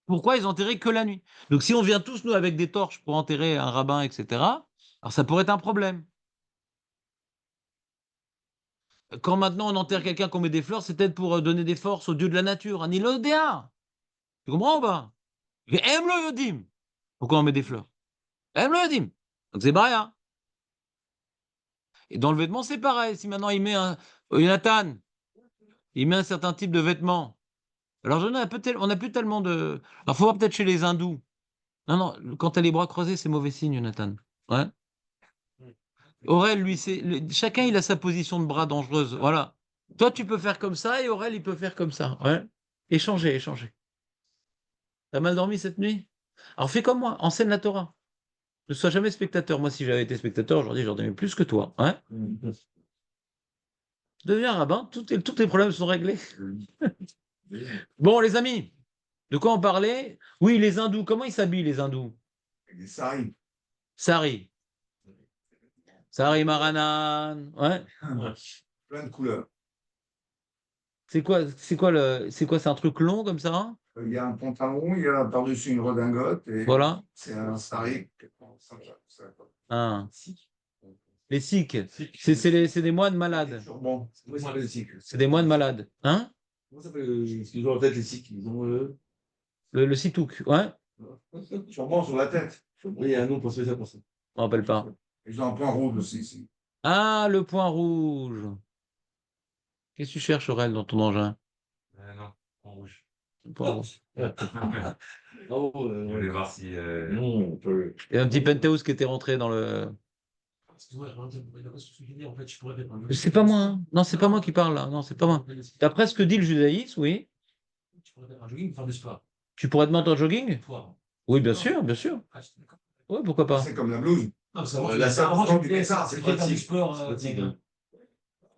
Pourquoi ils enterraient que la nuit? Donc, si on vient tous, nous, avec des torches pour enterrer un rabbin, etc., alors ça pourrait être un problème. Quand maintenant on enterre quelqu'un qu'on met des fleurs, c'est peut-être pour donner des forces au dieu de la nature, un Ilodéa. Tu comprends ou pas? Aime le Yodim. Pourquoi on met des fleurs? Aime le Yodim. Donc c'est Baria. Et dans le vêtement, c'est pareil. Si maintenant il met Jonathan, il met un certain type de vêtement. Alors, on n'a plus tellement de. Alors, faut voir peut-être chez les hindous. Non, non, quand tu as les bras croisés, c'est mauvais signe, Jonathan. Ouais. Aurel, lui, chacun, il a sa position de bras dangereuse. Voilà. Toi, tu peux faire comme ça et Aurel, il peut faire comme ça. Ouais. Échanger, échanger. T'as mal dormi cette nuit? Alors, fais comme moi, enseigne la Torah. Ne sois jamais spectateur. Moi, si j'avais été spectateur, aujourd'hui, j'en aimais plus que toi. Hein? Deviens rabbin, tous tes problèmes sont réglés. Bon, les amis, de quoi on parlait? Oui, les hindous. Comment ils s'habillent, les hindous? Avec des saris. Sari. Sari Maranan. Ouais. Plein de couleurs. C'est quoi, c'est un truc long comme ça? Hein. Il y a un pantalon, il y a par-dessus une redingote, et Voilà. c'est un sari. Ah. Les sikhs. C'est des moines malades. Turban. Comment ça s'appelle les Sikhs? C'est des moines malades. Hein? Comment ça s'appelle ce qu'ils ont en tête les Sikhs? Ils ont Le sitouk. Ouais. Turban sur la tête. oui, il y a un nom pour ça, pour ça. Je me rappelle pas. Ils ont un point rouge aussi ici. Ah, le point rouge. Qu'est-ce que tu cherches, Aurel, dans ton engin? Non, en rouge. Le point rouge. Oh, Je voulais voir si. non, on peut. Il y a un petit penthouse qui était rentré dans le. Excuse-moi, il n'a pas ce souvenir, en fait, je pourrais être un- C'est pas moi. Hein. Non, c'est pas moi qui parle là. Non, c'est pas moi. D'après ce que dit le judaïsme, oui. Tu pourrais être un jogging, faire du sport. Tu pourrais te mettre en jogging? Toi. Oui, bien sûr, bien sûr. Ah, je suis d'accord. Oui, pourquoi pas? C'est comme la blouse. Non, parce qu'avant, Là, ça, avant, quand je tu voulais fais ça, c'est faire du pratique. sport. C'est pratique, hein.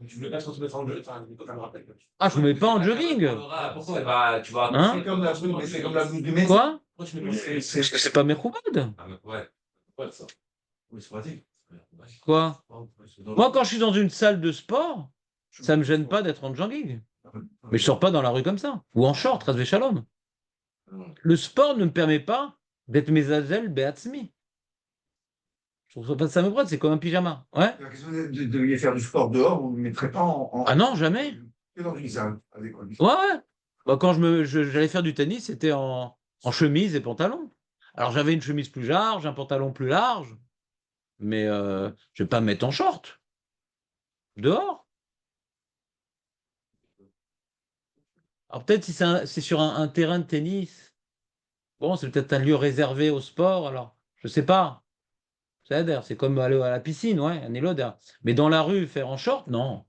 Tu voulais pas trop te mettre en jeu. Enfin, ça me rappelle. Ah, je me mets pas en jogging. Pourquoi Tu vas. Hein? C'est comme la blouse, mais c'est comme la blouse du médecin. Quoi? Pourquoi tu mets pas Parce que c'est pas mes roubads. Ouais. Ouais, ça. Oui, c'est pratique. Quoi? Moi, quand je suis dans une salle de sport, ça me gêne pas d'être en jogging. Mais je sors pas dans la rue comme ça. Ou en short, Razvé Shalom. Le sport ne me permet pas d'être Mezazel Beatzmi. Je trouve pas ça me prête, c'est comme un pyjama. Ouais? Qu'est-ce que vous deviez faire du sport dehors, vous ne le mettrez pas Ah non, jamais. que dans une salle, à des conditions. Ouais, ouais. Bah, quand j'allais faire du tennis, c'était en chemise et pantalon. Alors j'avais une chemise plus large, un pantalon plus large, mais je vais pas me mettre en short. Dehors. Alors peut-être si c'est sur un terrain de tennis, bon, c'est peut-être un lieu réservé au sport, alors je sais pas. C'est comme aller à la piscine, ouais, un éloder. Mais dans la rue, faire en short, non.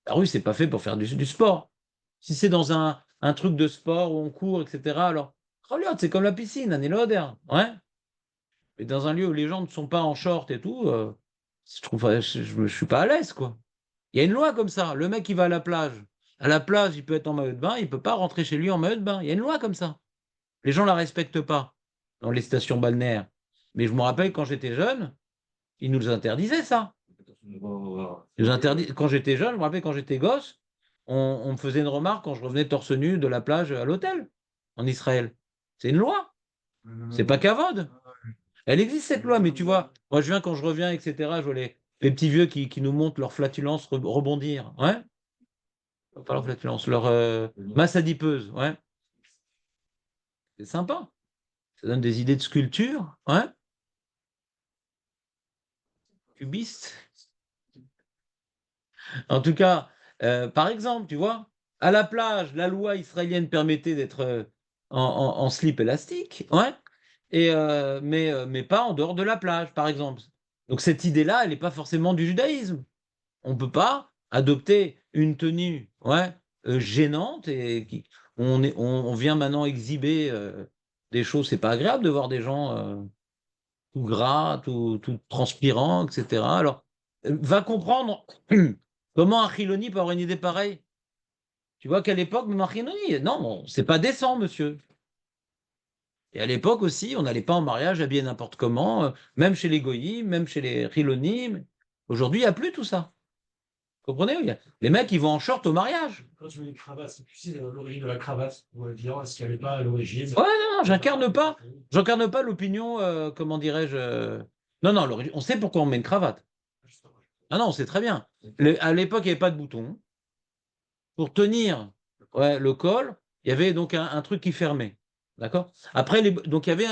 La rue, c'est pas fait pour faire du sport. Si c'est dans un truc de sport où on court, etc., alors, regarde, c'est comme la piscine, un éloder, ouais. Mais dans un lieu où les gens ne sont pas en short et tout, je trouve, je suis pas à l'aise, quoi. Il y a une loi comme ça. Le mec, il va à la plage. À la plage, il peut être en maillot de bain, il peut pas rentrer chez lui en maillot de bain. Il y a une loi comme ça. Les gens la respectent pas dans les stations balnéaires. Mais je me rappelle quand j'étais jeune, ils nous interdisaient ça. Ils nous Quand j'étais jeune, je me rappelle quand j'étais gosse, on me faisait une remarque quand je revenais torse nu de la plage à l'hôtel en Israël. C'est une loi. C'est pas Kavod. Elle existe cette loi, mais tu vois, moi je viens quand je reviens, etc. Je vois les petits vieux qui nous montrent leur flatulence rebondir. Ouais. Pas leur flatulence, leur masse adipeuse. Ouais. C'est sympa. Ça donne des idées de sculpture. Ouais. Cubiste. En tout cas, par exemple, tu vois, à la plage, la loi israélienne permettait d'être en slip élastique, ouais, mais pas en dehors de la plage, par exemple. Donc cette idée-là, elle n'est pas forcément du judaïsme. On ne peut pas adopter une tenue, ouais, gênante et on vient maintenant exhiber des choses. C'est pas agréable de voir des gens tout gras, tout transpirants, etc. Alors, va comprendre. Comment un Chiloni peut avoir une idée pareille? Tu vois qu'à l'époque, même un Chiloni, non, c'est pas décent, monsieur. Et à l'époque aussi, on n'allait pas en mariage habillé n'importe comment, même chez les Goyim, même chez les Chilonim. Aujourd'hui, il n'y a plus tout ça. Vous comprenez? Les mecs, ils vont en short au mariage. Quand tu mets une cravate, tu sais l'origine de la cravate, ou dire, est-ce qu'il n'y avait pas à l'origine? Ouais, non, j'incarne pas l'opinion, comment dirais-je. Non, non, on sait pourquoi on met une cravate. Ah non, on sait très bien. À l'époque, il n'y avait pas de bouton. Pour tenir ouais, le col, il y avait donc un truc qui fermait. D'accord? Après, donc il y avait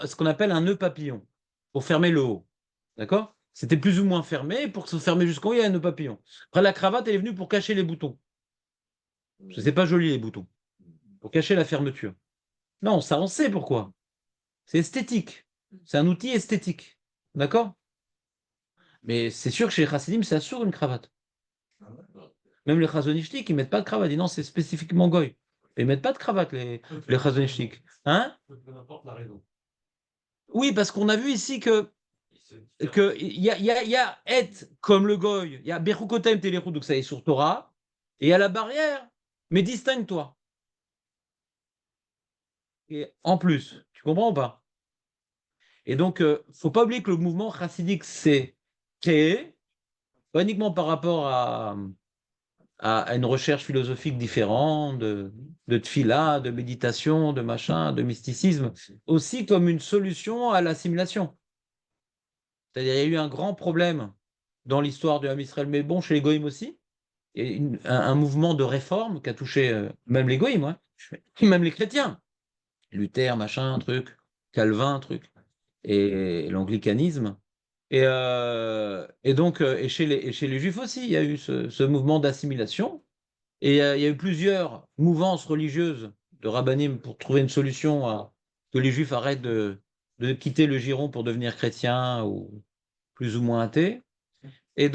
ce qu'on appelle un nœud papillon pour fermer le haut. D'accord? C'était plus ou moins fermé. Pour se fermer jusqu'en haut, il y a un nœud papillon. Après, la cravate, elle est venue pour cacher les boutons. Parce que c'est pas joli, les boutons. pour cacher la fermeture. Non, ça on sait pourquoi. C'est esthétique. C'est un outil esthétique. D'accord? Mais c'est sûr que chez les chassidim, c'est assourd une cravate. Même les chazonishtiques, ils mettent pas de cravate. Ils disent non, c'est spécifiquement goy. Ils mettent pas de cravate, les chazonishtiques. Hein? Peu importe la raison. Oui, parce qu'on a vu ici que il y a et comme le goy, il y a bechukotem telechu, donc ça est sur Torah, et il y a la barrière, mais distingue-toi. Et en plus, tu comprends ou pas? Et donc, faut pas oublier que le mouvement chassidique s'est créé, pas uniquement par rapport à une recherche philosophique différente, de tfila, de méditation, de machin, de mysticisme, aussi comme une solution à l'assimilation. C'est-à-dire, il y a eu un grand problème dans l'histoire de Ham Israël, mais bon, chez les Goïms aussi. Il y a eu un mouvement de réforme qui a touché même les Goïms, hein, même les chrétiens. Luther, machin, truc, Calvin, truc, et l'anglicanisme. Et donc, et chez les Juifs aussi, il y a eu ce mouvement d'assimilation. Et il y a eu plusieurs mouvances religieuses de rabbinim pour trouver une solution à que les Juifs arrêtent de quitter le giron pour devenir chrétiens ou plus ou moins athées. Les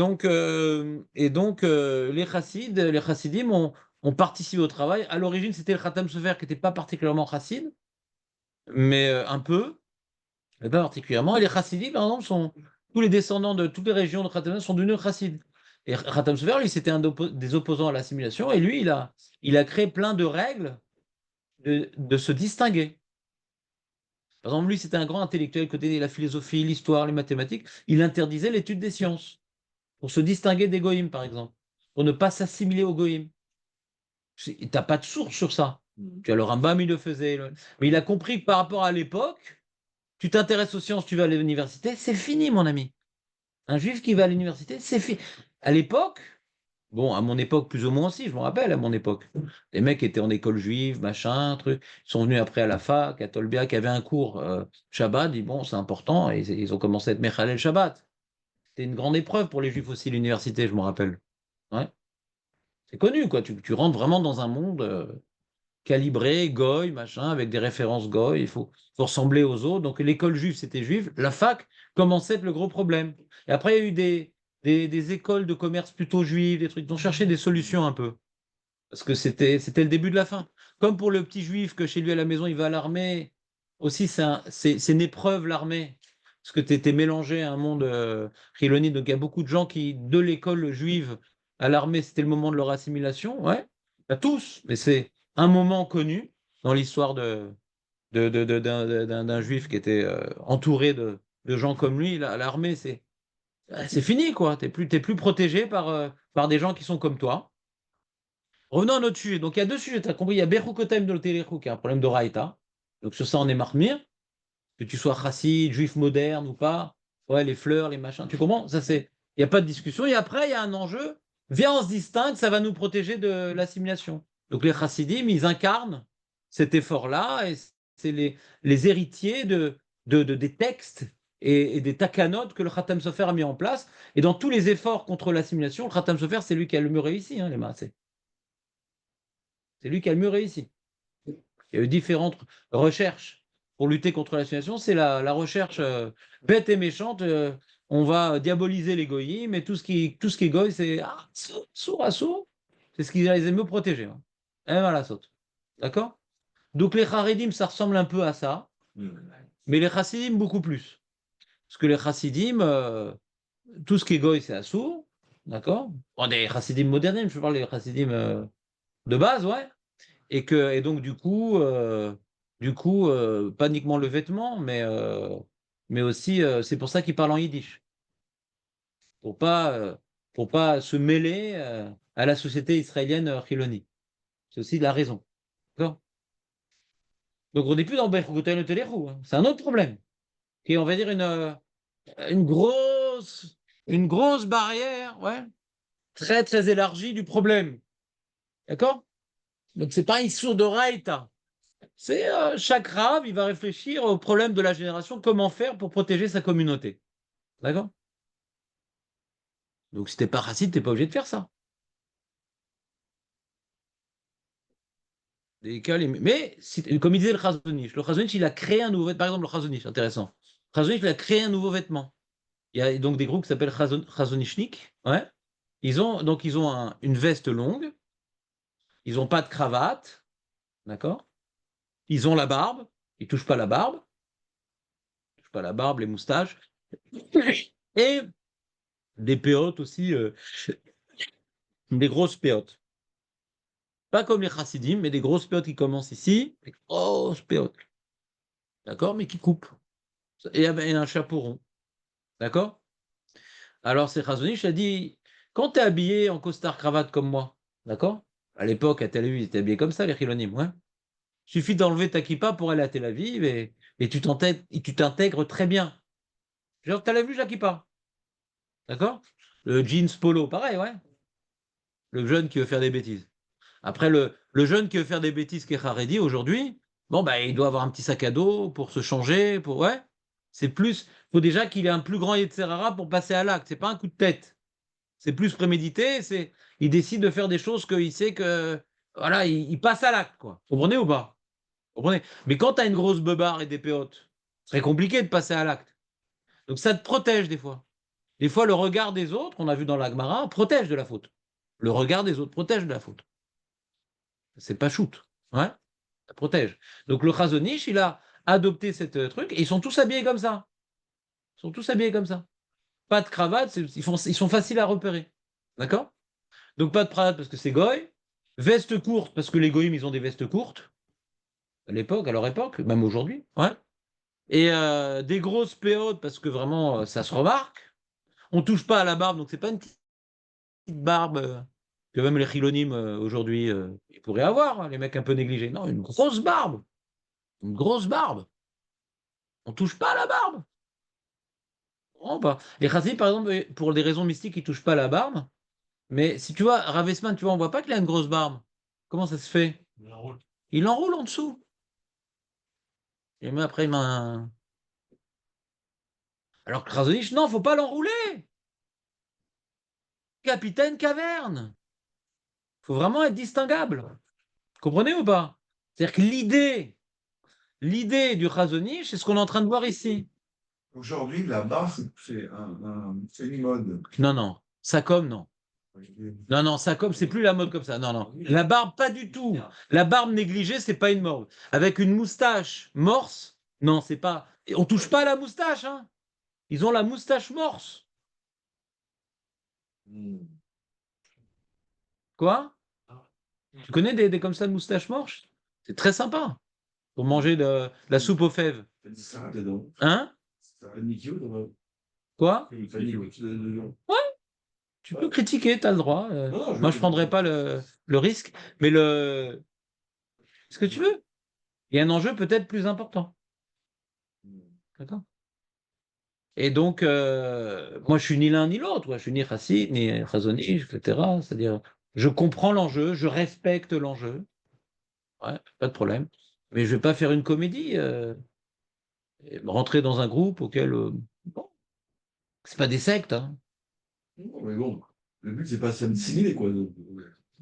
chassidim ont participé au travail. À l'origine, c'était le Khatam Sofer qui n'était pas particulièrement chassid, mais un peu, mais pas particulièrement. Et les chassidim, par exemple, tous les descendants de toutes les régions de Khatam Sofer sont devenus chassids. Et Khatam Sofer, lui, c'était des opposants à l'assimilation, et lui, il a créé plein de règles de se distinguer. Par exemple, lui, c'était un grand intellectuel côté de la philosophie, l'histoire, les mathématiques. Il interdisait l'étude des sciences pour se distinguer des goïms, par exemple, pour ne pas s'assimiler aux goïms. Tu n'as pas de source sur ça. Tu as le Rambam, il le faisait. Mais il a compris que par rapport à l'époque, tu t'intéresses aux sciences, tu vas à l'université, c'est fini, mon ami. Un juif qui va à l'université, c'est fini. À l'époque, bon, à mon époque, plus ou moins aussi, je me rappelle, à mon époque. Les mecs étaient en école juive, machin, truc. Ils sont venus après à la fac, à Tolbia, qui avait un cours Shabbat. Ils dit, bon, c'est important. Et ils ont commencé à être Mechalel Shabbat. C'était une grande épreuve pour les juifs aussi, l'université, je me rappelle. Ouais. C'est connu, quoi. Tu rentres vraiment dans un monde calibré, goy, machin, avec des références goy. Faut ressembler aux autres. Donc l'école juive, c'était juive. La fac commençait à être le gros problème. Et après, il y a eu des écoles de commerce plutôt juives, des trucs. Ils ont cherché des solutions un peu. Parce que c'était le début de la fin. Comme pour le petit juif que chez lui à la maison, il va à l'armée. Aussi, c'est une épreuve, l'armée. Parce que tu étais mélangé à un monde chiloni. Donc il y a beaucoup de gens qui, de l'école juive à l'armée, c'était le moment de leur assimilation. Ouais, pas tous, mais c'est un moment connu dans l'histoire d'un juif qui était entouré de gens comme lui. Là, à l'armée, c'est fini, quoi. T'es plus protégé par des gens qui sont comme toi. Revenons à notre sujet. Donc, il y a deux sujets, tu as compris. Il y a Bechukotem de l'Otelechu, qui est un problème de Raïta. Donc, sur ça, on est marmire. Que tu sois chassid, juif moderne ou pas. Ouais, les fleurs, les machins. Tu comprends? Ça, c'est. Il n'y a pas de discussion. Et après, il y a un enjeu. Viens, on se distingue, ça va nous protéger de l'assimilation. Donc, les chassidim, ils incarnent cet effort-là. Et c'est les héritiers des textes et des takanotes que le Khatam Sofer a mis en place. Et dans tous les efforts contre l'assimilation, le Khatam Sofer, c'est lui qui a le mieux réussi, hein, les massés. C'est lui qui a le mieux réussi. Il y a eu différentes recherches pour lutter contre l'assimilation. C'est la recherche bête et méchante. On va diaboliser les goyim, mais tout ce qui est goy, c'est sourd à sourd. C'est ce qui les a mieux protégés. Hein. Et voilà, saute. D'accord? Donc les Haredim, ça ressemble un peu à ça, mais les Chassidim, beaucoup plus. Parce que les Chassidim, tout ce qui est goy, c'est assourd. D'accord? Bon, des Chassidim modernes, je parle des Chassidim de base, ouais. Et donc, du coup pas uniquement le vêtement, mais aussi, c'est pour ça qu'ils parlent en yiddish. Pour pas se mêler à la société israélienne chiloni. C'est aussi la raison. D'accord. Donc, on n'est plus dans Berkoutan Telechu. Hein. C'est un autre problème. Qui est, on va dire, une grosse barrière, ouais, très, très élargie du problème. D'accord. Donc, c'est pas une sourde de Raïta. C'est chaque rave, il va réfléchir au problème de la génération, comment faire pour protéger sa communauté. D'accord? Donc si t'es pas raciste, t'es pas obligé de faire ça. Mais comme il disait le Chazon Ish, il a créé un nouveau vêtement. Par exemple, le Chazon Ish, intéressant. Le Chazon Ish, il a créé un nouveau vêtement. Il y a donc des groupes qui s'appellent Chazon Ishnik. Ouais. Ils ont une veste longue. Ils n'ont pas de cravate. D'accord? Ils ont la barbe. Ils ne touchent pas la barbe. Ils ne touchent pas la barbe, les moustaches. Et des péotes aussi. Des grosses péotes. Pas comme les chassidim, mais des grosses péotes qui commencent ici. Des grosses péotes. D'accord? Mais qui coupent. Et un chapeau rond. D'accord? Alors, c'est Chazonish a dit, quand tu es habillé en costard cravate comme moi, d'accord? À l'époque, à Tel Aviv, ils étaient habillés comme ça, les Chilonim, ouais. Suffit d'enlever ta kippa pour aller à Tel Aviv et tu t'intègres très bien. Genre, t'as vu la kippa, d'accord? Le jeans polo, pareil, ouais. Le jeune qui veut faire des bêtises. Après, le jeune qui veut faire des bêtises qui est Haredi aujourd'hui, bon, bah, il doit avoir un petit sac à dos pour se changer, ouais. C'est plus, faut déjà qu'il ait un plus grand Yetzerara pour passer à l'acte. C'est pas un coup de tête. C'est plus prémédité, il décide de faire des choses qu'il sait que, voilà, il passe à l'acte, quoi. Vous comprenez ou pas? Vous comprenez? Mais quand tu as une grosse beubare et des péotes, c'est très compliqué de passer à l'acte. Donc ça te protège des fois. Des fois, le regard des autres, on a vu dans la Gemara, protège de la faute. Le regard des autres protège de la faute. C'est pas shoot. Ouais, ça protège. Donc le Chazonish, il a adopté cette truc et ils sont tous habillés comme ça. Ils sont tous habillés comme ça. Pas de cravate, ils sont faciles à repérer. D'accord? Donc pas de cravate parce que c'est goy. Veste courte parce que les goyim, ils ont des vestes courtes. À leur époque, même aujourd'hui. Ouais. Et des grosses péotes parce que vraiment, ça se remarque. On touche pas à la barbe, donc c'est pas une petite barbe que même les chilonim aujourd'hui, ils pourraient avoir, hein, les mecs un peu négligés. Non, une grosse barbe. Une grosse barbe. On touche pas à la barbe. Vraiment pas. Les chassidis, par exemple, pour des raisons mystiques, ils touchent pas à la barbe. Mais si tu vois, Ravesman, tu vois, on voit pas qu'il a une grosse barbe. Comment ça se fait? Il enroule. Il l'enroule en dessous. Et moi, après, alors que Krasonich, non, faut pas l'enrouler. Capitaine Caverne. Faut vraiment être distinguable. Comprenez ou pas? C'est-à-dire que l'idée du Krasonich, c'est ce qu'on est en train de voir ici. Aujourd'hui, la barre, c'est une mode. Non, non. Ça comme, non. Non, non, ça comme, c'est plus la mode comme ça. Non, non. La barbe, pas du tout. La barbe négligée, c'est pas une mode. Avec une moustache morse, non, c'est pas. Et on touche pas à la moustache, hein. Ils ont la moustache morse. Quoi? Tu connais des comme ça de moustache morse? C'est très sympa pour manger de la soupe aux fèves. Il dit ça dedans. Hein? Ça a Nikio dedans. Quoi? Il fait Nikio dedans. Tu peux critiquer, tu as le droit. Non, Moi, je prendrais pas le risque, mais ce que tu veux. Il y a un enjeu peut-être plus important. D'accord? Et donc, moi, je suis ni l'un ni l'autre. Ouais. Je suis ni Chassid, ni Chazonich, etc. C'est-à-dire, je comprends l'enjeu, je respecte l'enjeu. Ouais, pas de problème. Mais je vais pas faire une comédie, et rentrer dans un groupe auquel, bon, c'est pas des sectes, hein. Non, mais bon, le but, c'est pas de s'assimiler, quoi.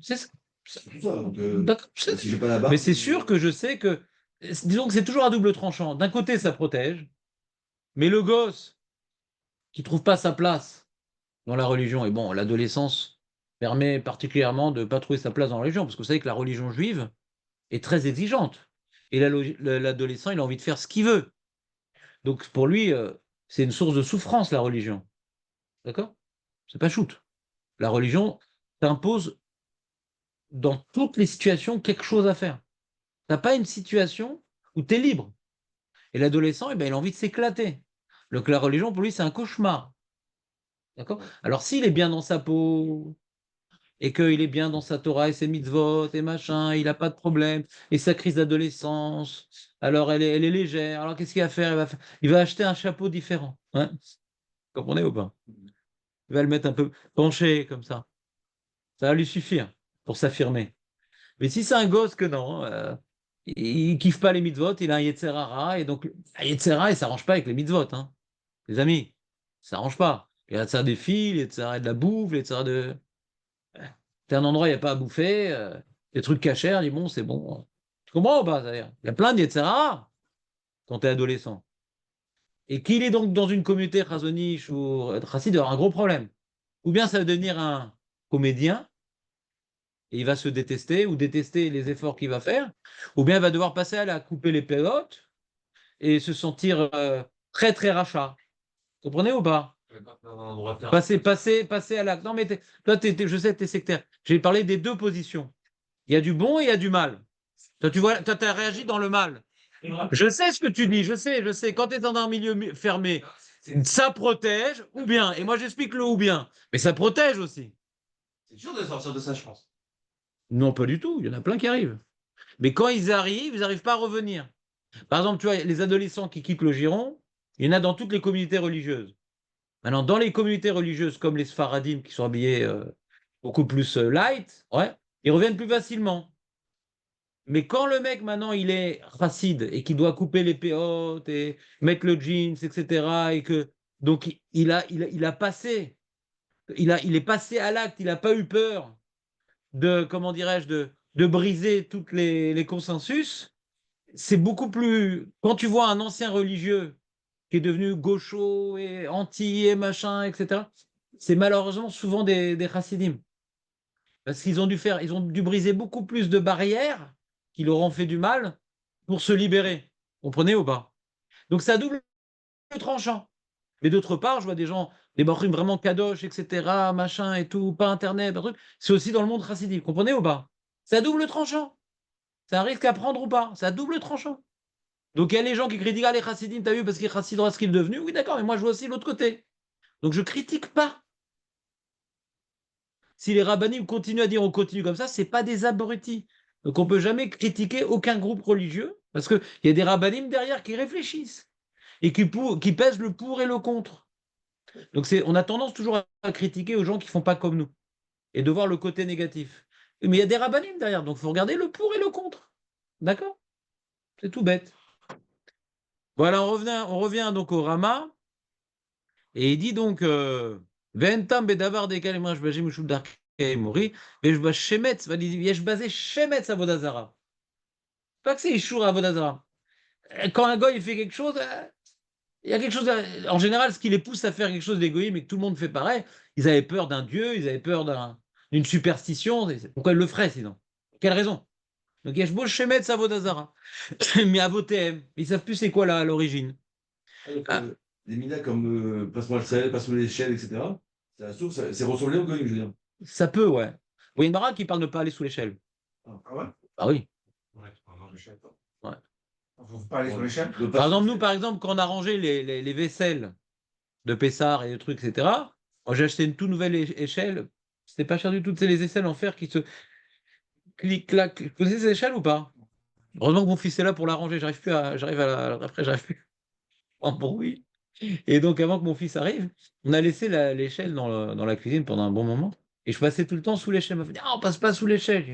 C'est ça. C'est tout ça. Donc, D'accord. si j'ai pas la barbe. Mais c'est sûr que je sais que, disons que c'est toujours à double tranchant. D'un côté, ça protège, mais le gosse qui trouve pas sa place dans la religion, et bon, l'adolescence permet particulièrement de ne pas trouver sa place dans la religion, parce que vous savez que la religion juive est très exigeante. Et l'adolescent, il a envie de faire ce qu'il veut. Donc pour lui, c'est une source de souffrance, la religion. D'accord? C'est pas shoot. La religion t'impose dans toutes les situations quelque chose à faire. Tu n'as pas une situation où tu es libre. Et l'adolescent, eh ben, il a envie de s'éclater. Donc la religion, pour lui, c'est un cauchemar. D'accord? Alors s'il est bien dans sa peau, et qu'il est bien dans sa Torah et ses mitzvot et machin, il n'a pas de problème, et sa crise d'adolescence, alors elle est légère, alors qu'est-ce qu'il va faire? Il va acheter un chapeau différent. Hein, vous comprenez ou pas? Il va le mettre un peu penché comme ça. Ça va lui suffire pour s'affirmer. Mais si c'est un gosse que non, il kiffe pas les mitzvot, il a un Yetzer Hara, et donc un Yetzer Hara, il s'arrange pas avec les mitzvot, hein. Les amis, ça s'arrange pas. Il y a ça des filles, il y a ça de la bouffe, il y a ça de. C'est un endroit, il n'y a pas à bouffer, des trucs cachers, dit bon, c'est bon. Tu comprends ou pas? C'est-à-dire, il y a plein de Yetzer Hara quand tu es adolescent. Et qu'il est donc dans une communauté chazoniche ou chassid, il y aura un gros problème. Ou bien ça va devenir un comédien et il va se détester ou détester les efforts qu'il va faire, ou bien il va devoir passer à la couper les pélotes et se sentir très très rachat. Vous comprenez ou pas? Passer à l'acte. Non, mais toi, je sais que tu es sectaire. J'ai parlé des deux positions. Il y a du bon et il y a du mal. Toi, tu vois, toi, tu as réagi dans le mal. Je sais ce que tu dis, je sais. Quand tu es dans un milieu fermé, ça protège, ou bien. Et moi, j'explique le ou bien. Mais ça protège aussi. C'est dur de sortir de ça, je pense. Non, pas du tout. Il y en a plein qui arrivent. Mais quand ils n'arrivent pas à revenir. Par exemple, tu vois, les adolescents qui quittent le giron, il y en a dans toutes les communautés religieuses. Maintenant, dans les communautés religieuses comme les Sfaradim qui sont habillés beaucoup plus light, ouais, ils reviennent plus facilement. Mais quand le mec maintenant il est racide et qu'il doit couper les péotes et mettre le jeans, etc., et que donc il a passé, il est passé à l'acte, il n'a pas eu peur de, comment dirais-je, de briser toutes les consensus. C'est beaucoup plus. Quand tu vois un ancien religieux qui est devenu gaucho et anti et machin, etc., c'est malheureusement souvent des chassidim. Parce qu'ils ont dû faire, ils ont dû briser beaucoup plus de barrières qui leur ont fait du mal pour se libérer. Vous comprenez ou pas? Donc c'est à double tranchant. Mais d'autre part, je vois des gens, des baruchim vraiment kadosh, etc., machin et tout, pas internet, un truc. C'est aussi dans le monde chassidique. Vous comprenez ou pas? C'est à double tranchant. C'est un risque à prendre ou pas. C'est à double tranchant. Donc il y a les gens qui critiquent les chassidim, t'as vu, parce qu'ils chassident ce qu'ils sont devenus. Oui, d'accord, mais moi je vois aussi l'autre côté. Donc je critique pas. Si les rabbinim continuent à dire on continue comme ça, c'est pas des abrutis. Donc on peut jamais critiquer aucun groupe religieux parce qu'il y a des rabbinim derrière qui réfléchissent et qui pèsent le pour et le contre. Donc on a tendance toujours à critiquer aux gens qui font pas comme nous et de voir le côté négatif. Mais il y a des rabbinim derrière, donc il faut regarder le pour et le contre. D'accord? C'est tout bête. Voilà, on revient donc au Rama et il dit donc Ventam bedavar dekal imrash bajim ushub darkei mori, vesh ba shemetz, yesh basé shemetz avodazara. Pas que c'est Ishur avodazara. Quand un goy il fait quelque chose, il y a quelque chose. En général, ce qui les pousse à faire quelque chose d'égoïste, mais que tout le monde fait pareil, ils avaient peur d'un dieu, ils avaient peur d'une superstition. Pourquoi ils le feraient sinon? Quelle raison? Donc yesh bo shemetz avodazara. Mais avotem, ils savent plus c'est quoi là à l'origine. Ah, Des minas comme passe-moi le sel, passe-moi l'échelle, etc. C'est la source, c'est ressemblé au goyim, je veux dire. ça peut, ouais. Oui, une baraque qui parle de ne pas aller sous l'échelle. Ah ouais? Ah oui. Ouais, non, je sais pas. Ouais. Faut pas aller sur l'échelle? Par exemple, nous, par exemple, quand on a rangé les vaisselles de Pessard et de trucs, etc., moi, j'ai acheté une toute nouvelle échelle. C'était pas cher du tout. C'est les aisselles en fer qui se clic-clac. Vous connaissez ces échelles ou pas? Heureusement que mon fils est là pour la ranger. Après, j'arrive plus en bruit. Et donc, avant que mon fils arrive, on a laissé l'échelle dans la cuisine pendant un bon moment. Et je passais tout le temps sous l'échelle. Il m'a fait, ah, on passe pas sous l'échelle.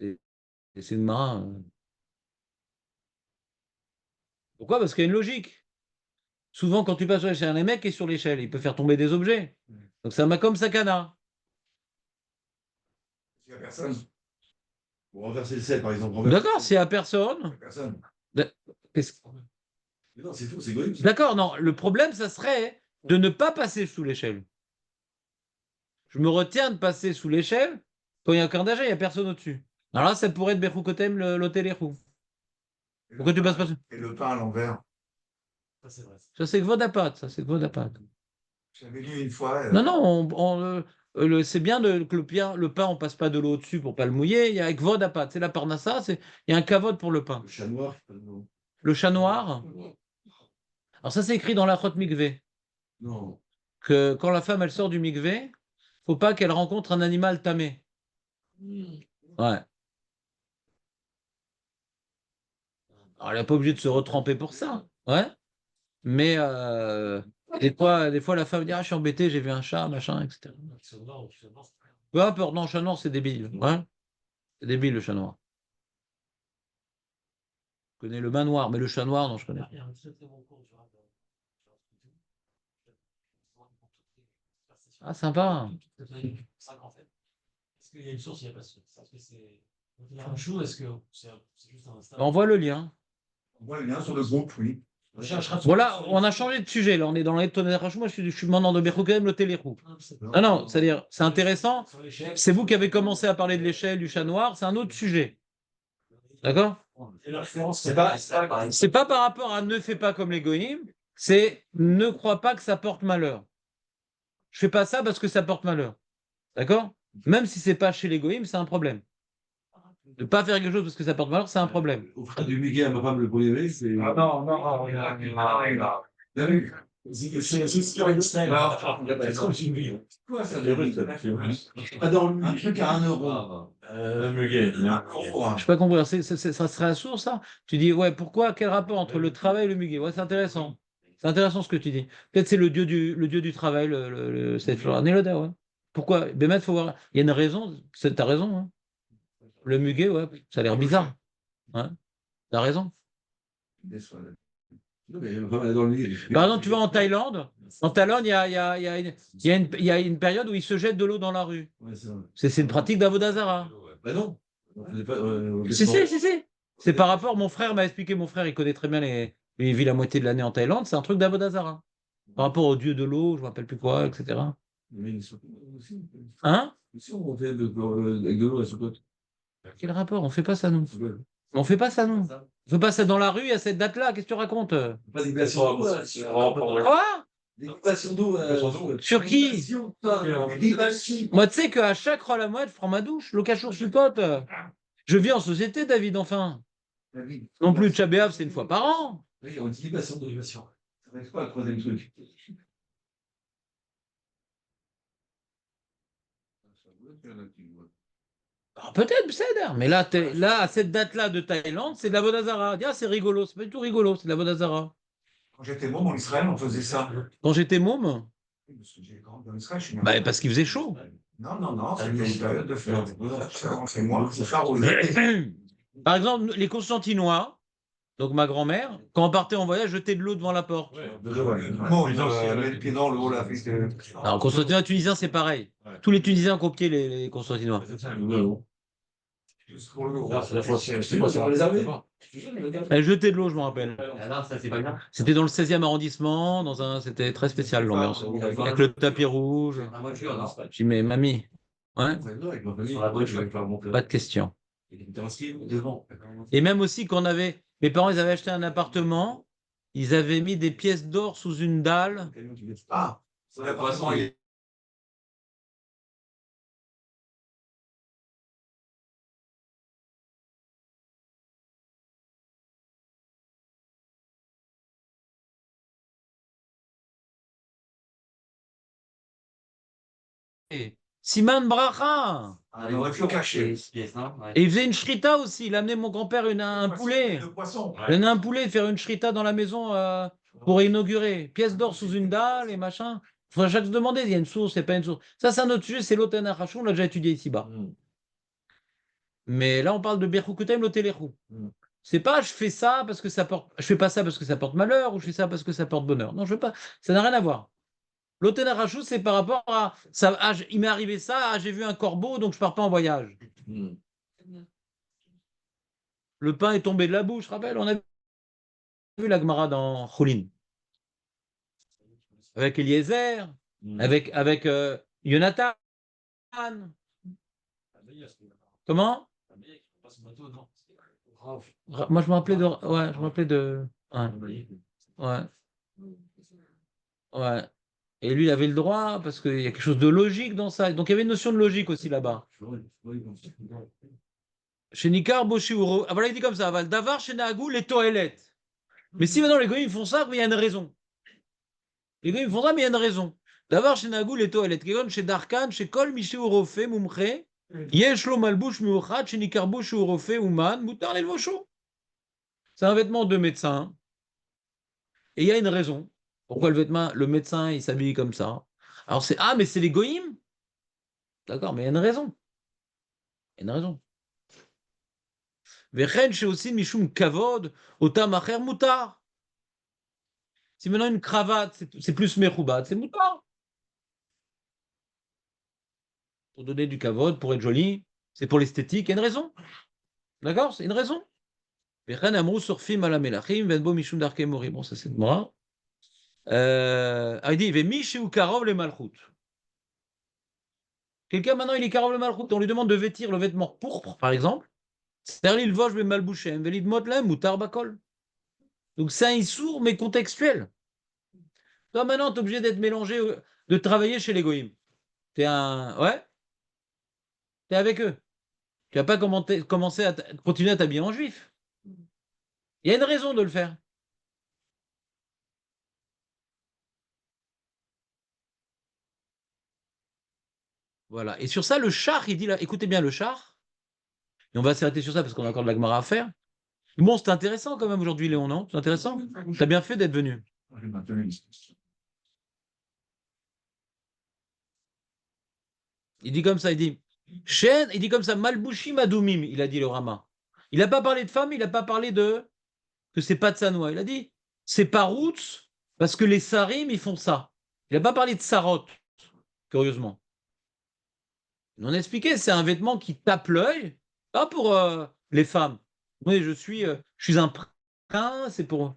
C'est une marin. Pourquoi? Parce qu'il y a une logique. Souvent, quand tu passes sur l'échelle, un mec est sur l'échelle, il peut faire tomber des objets. Donc, c'est un comme Sakana. Il n'y a personne. Pour renverser le sel, par exemple. D'accord, s'il n'y a Il n'y personne. a personne. qu'est-ce- Mais non, c'est faux, c'est goyim. D'accord, non. Le problème, ça serait de ne pas passer sous l'échelle. Je me retiens de passer sous l'échelle quand il n'y a aucun danger, il n'y a personne au-dessus. Alors là, ça pourrait être Berhukotem, l'hôtel Erhou. Pourquoi tu passes pas sous? Et le pain à l'envers. Ça, c'est vrai. Ça, c'est Gvodapat. Ça, c'est Gvodapat. J'avais lu une fois. Non, non, c'est bien que le pain, on passe pas de l'eau au-dessus pour pas le mouiller. Il y a Gvodapat. C'est la parnassa, il y a un kavod pour le pain. Le chat noir, non. Le chat noir. Alors ça, c'est écrit dans la Chot Mikvé, Non. que quand la femme, elle sort du Mikvé, faut pas qu'elle rencontre un animal tamé. Ouais. Alors, elle n'est pas obligée de se retremper pour ça. Ouais. Mais des fois, la femme dit, ah, je suis embêtée, j'ai vu un chat, machin, etc. Qui sont noirs ou qui sont blancs, c'est pas grave. Peu importe, non, chat noir, c'est débile. Ouais. C'est débile, le chat noir. Je connais le bain noir, mais le chat noir, non, je connais pas. Il y a un très très bon cours Ah, sympa. 5 en fait. Est-ce qu'il y a une source? Il n'y a pas de source. Parce que c'est La même chose, est-ce que c'est juste un stade? On voit le lien. On voit le lien sur le groupe, oui. Voilà, on a changé de sujet. Là, on est dans les tonnerres. Moi, je suis maintenant de Berkoukem, le télérou. Ah non, c'est-à-dire, c'est intéressant. C'est vous qui avez commencé à parler de l'échelle, du chat noir. C'est un autre sujet. D'accord? Et la référence, C'est pas par rapport à ne fais pas comme les goïms, c'est ne crois pas que ça porte malheur. Je fais pas ça parce que ça porte malheur. D'accord? Même si c'est pas chez les goïms, c'est un problème. De pas faire quelque chose parce que ça porte malheur, c'est un problème. Au frère du muguet à ma femme le premier mai, c'est. Ah non, non, il a vu. Quoi ça Ah, dans le truc à 1 euro. Le muguet, il y a un euro. Je sais pas compris. Ça serait sourd, ça? Tu dis, ouais, pourquoi? Quel rapport entre le travail et le muguet? Ouais, c'est intéressant. C'est intéressant ce que tu dis. Peut-être c'est le dieu du travail, cette fleur. Néloda, ouais. Pourquoi? Ben, faut voir. Il y a une raison. T'as raison. Hein. Le muguet, ouais, ça a l'air bizarre. Ouais. T'as raison. Non, mais ma femme, elle est dans le muguet. Par exemple, tu vas en Thaïlande. En Thaïlande, il y a une période où ils se jettent de l'eau dans la rue. Ouais, c'est vrai. C'est une pratique d'Avodazara. Bah non. On faisait pas, Si. C'est par rapport, mon frère m'a expliqué, mon frère, il connaît très bien il vit la moitié de l'année en Thaïlande, c'est un truc d'Avodazara. Par rapport au dieu de l'eau, je ne me rappelle plus quoi, etc. Mais aussi, Hein? aussi, on fait avec de l'eau à Soukot. Quel rapport? On fait pas ça, nous. On fait pas ça, nous. On fait pas ça dans la rue à cette date-là. Qu'est-ce que tu racontes? Pas d'expression d'eau. Quoi? D'expression d'eau. Sur qui? Moi, tu sais qu'à chaque Rolamouette, je prends ma douche. Locachour Soukot. Je vis en société, David, enfin. Non plus, Tchabéav, c'est une fois par an. Oui, on dit libation d'eau. Ça reste pas le troisième truc. Alors, peut-être, c'est mais là, là, à cette date-là de Thaïlande, c'est de la Vodazara. Ah, c'est rigolo, c'est pas du tout rigolo, c'est de la Vodazara. Quand j'étais môme en Israël, on faisait ça. Quand j'étais môme, Parce que j'ai grandi en Israël, je suis né. bah, parce qu'il faisait chaud. Non, c'était une période de fleurs. C'est moi, c'est charolais. Par exemple, les Constantinois, donc ma grand-mère, quand on partait en voyage, jetait de l'eau devant la porte. Môme, met le pied dans l'eau, là. Alors, Constantinois tunisien, c'est pareil. Tous les Tunisiens ont copié les Constantinois. Elle jetait de l'eau, je me rappelle. C'était dans le 16e arrondissement, c'était très spécial l'ambiance. Avec le tapis rouge. Je dis, mais mamie, ouais, pas de question. Et même aussi quand mes parents, ils avaient acheté un appartement, ils avaient mis des pièces d'or sous une dalle. Ah, c'est la poisson. Siman Bracha. Il aurait pu le cacher. Et il faisait une shrita aussi. Il amenait mon grand-père un poulet. Le poisson. Il amenait un poulet, faire une shrita dans la maison pour inaugurer. Pièce d'or sous une dalle et machin. Il faudrait chaque se demander, il y a une source, il n'y a pas une source. Ça, c'est un autre sujet, c'est l'Oten Achashon, on l'a déjà étudié ici-bas. Mais là, on parle de Berkoukutem, l'Otelechou. C'est pas je fais ça parce que ça porte. Je fais pas ça parce que ça porte malheur ou je fais ça parce que ça porte bonheur. Non, je veux pas. Ça n'a rien à voir. L'Oten Achashon, c'est par rapport à ça. Ah, il m'est arrivé ça, j'ai vu un corbeau, donc je pars pas en voyage. Le pain est tombé de la bouche, rappelle, on a vu la Gemara dans Choulin. Avec Eliezer, avec Jonathan. Comment? Moi, je me rappelais de. Ouais, je me rappelais de. Ouais. Ouais. Et lui, il avait le droit, parce qu'il y a quelque chose de logique dans ça. Donc, il y avait une notion de logique aussi là-bas. Chez Nikar, Boshiuro. Ah, voilà, il dit comme ça. Davar, chez Nagou, les toilettes. Mais si maintenant les goyim font ça, il y a une raison. Les goyim font ça, mais il y a une raison. Davar, chez Nagou, les toilettes. Comme chez Darkan, chez Kol, Miché Urofe, Mumche. Yeshlo Malbouch, Miuchat, chez Nikar, Boshiurofe, Uman, Moutar, les Vosho. C'est un vêtement de médecin. Et il y a une raison. Pourquoi le médecin, il s'habille comme ça? Alors c'est, mais c'est les goyim. D'accord, mais il y a une raison. Il y a une raison. Vechen chez aussi Mishum Kavod, Otam Acher Moutar. Si maintenant une cravate, c'est plus Mechoubat, c'est Moutar. Pour donner du Kavod, pour être joli, c'est pour l'esthétique, il y a une raison. D'accord? C'est une raison. Vechen amrou surfim ala melachim, venbo mishum darkei mori. Bon, ça c'est de moi. Il dit, Vemi ou karov le malchut. Quelqu'un maintenant il est karov le malchut, on lui demande de vêtir le vêtement pourpre, par exemple. C'est-à-dire, il voge mal bouché, velid motlem ou tarbakol. Donc c'est un issour, mais contextuel. Toi maintenant, tu es obligé d'être mélangé, de travailler chez les goïms. T'es un. Ouais? T'es avec eux. Tu vas pas commencer à continuer à t'habiller en juif. Il y a une raison de le faire. Voilà. Et sur ça, le char, il dit là, écoutez bien le char. Et on va s'arrêter sur ça parce qu'on a encore de la Gemara à faire. Bon, c'est intéressant quand même aujourd'hui, Léon, non? C'est intéressant. Tu as bien fait d'être venu. Il dit comme ça, il dit Shen, il dit comme ça, Malbushim Adoumim, il a dit le Rama. Il n'a pas parlé de femme, il n'a pas parlé de que c'est pas de Sanoa. Il a dit c'est pas roots parce que les Sarim, ils font ça. Il n'a pas parlé de Sarot, curieusement. On a expliqué, c'est un vêtement qui tape l'œil, pas pour les femmes. Oui, je suis un prince, c'est pour.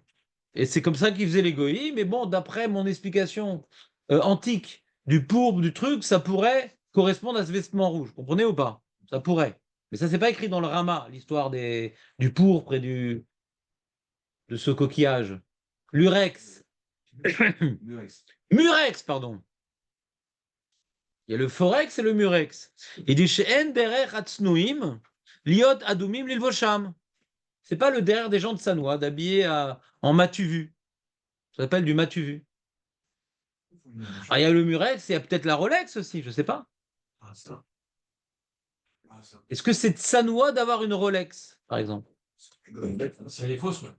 Et c'est comme ça qu'ils faisaient les goïs, mais bon, d'après mon explication antique du pourpre, du truc, ça pourrait correspondre à ce vêtement rouge. Comprenez ou pas? Ça pourrait. Mais ça, c'est pas écrit dans le Rama, l'histoire du pourpre et de ce coquillage. Lurex. Murex, pardon. Il y a le forex et le murex. Il dit chez En derer atznuim, liot adumim lilvosham. C'est pas le derrière des gens de Sanois, d'habiller en matu-vu. Ça s'appelle du matu-vu. Ah, il y a le murex, il y a peut-être la Rolex aussi, je sais pas. Est-ce que c'est de Sanois d'avoir une Rolex, par exemple? C'est les fausses, quoi.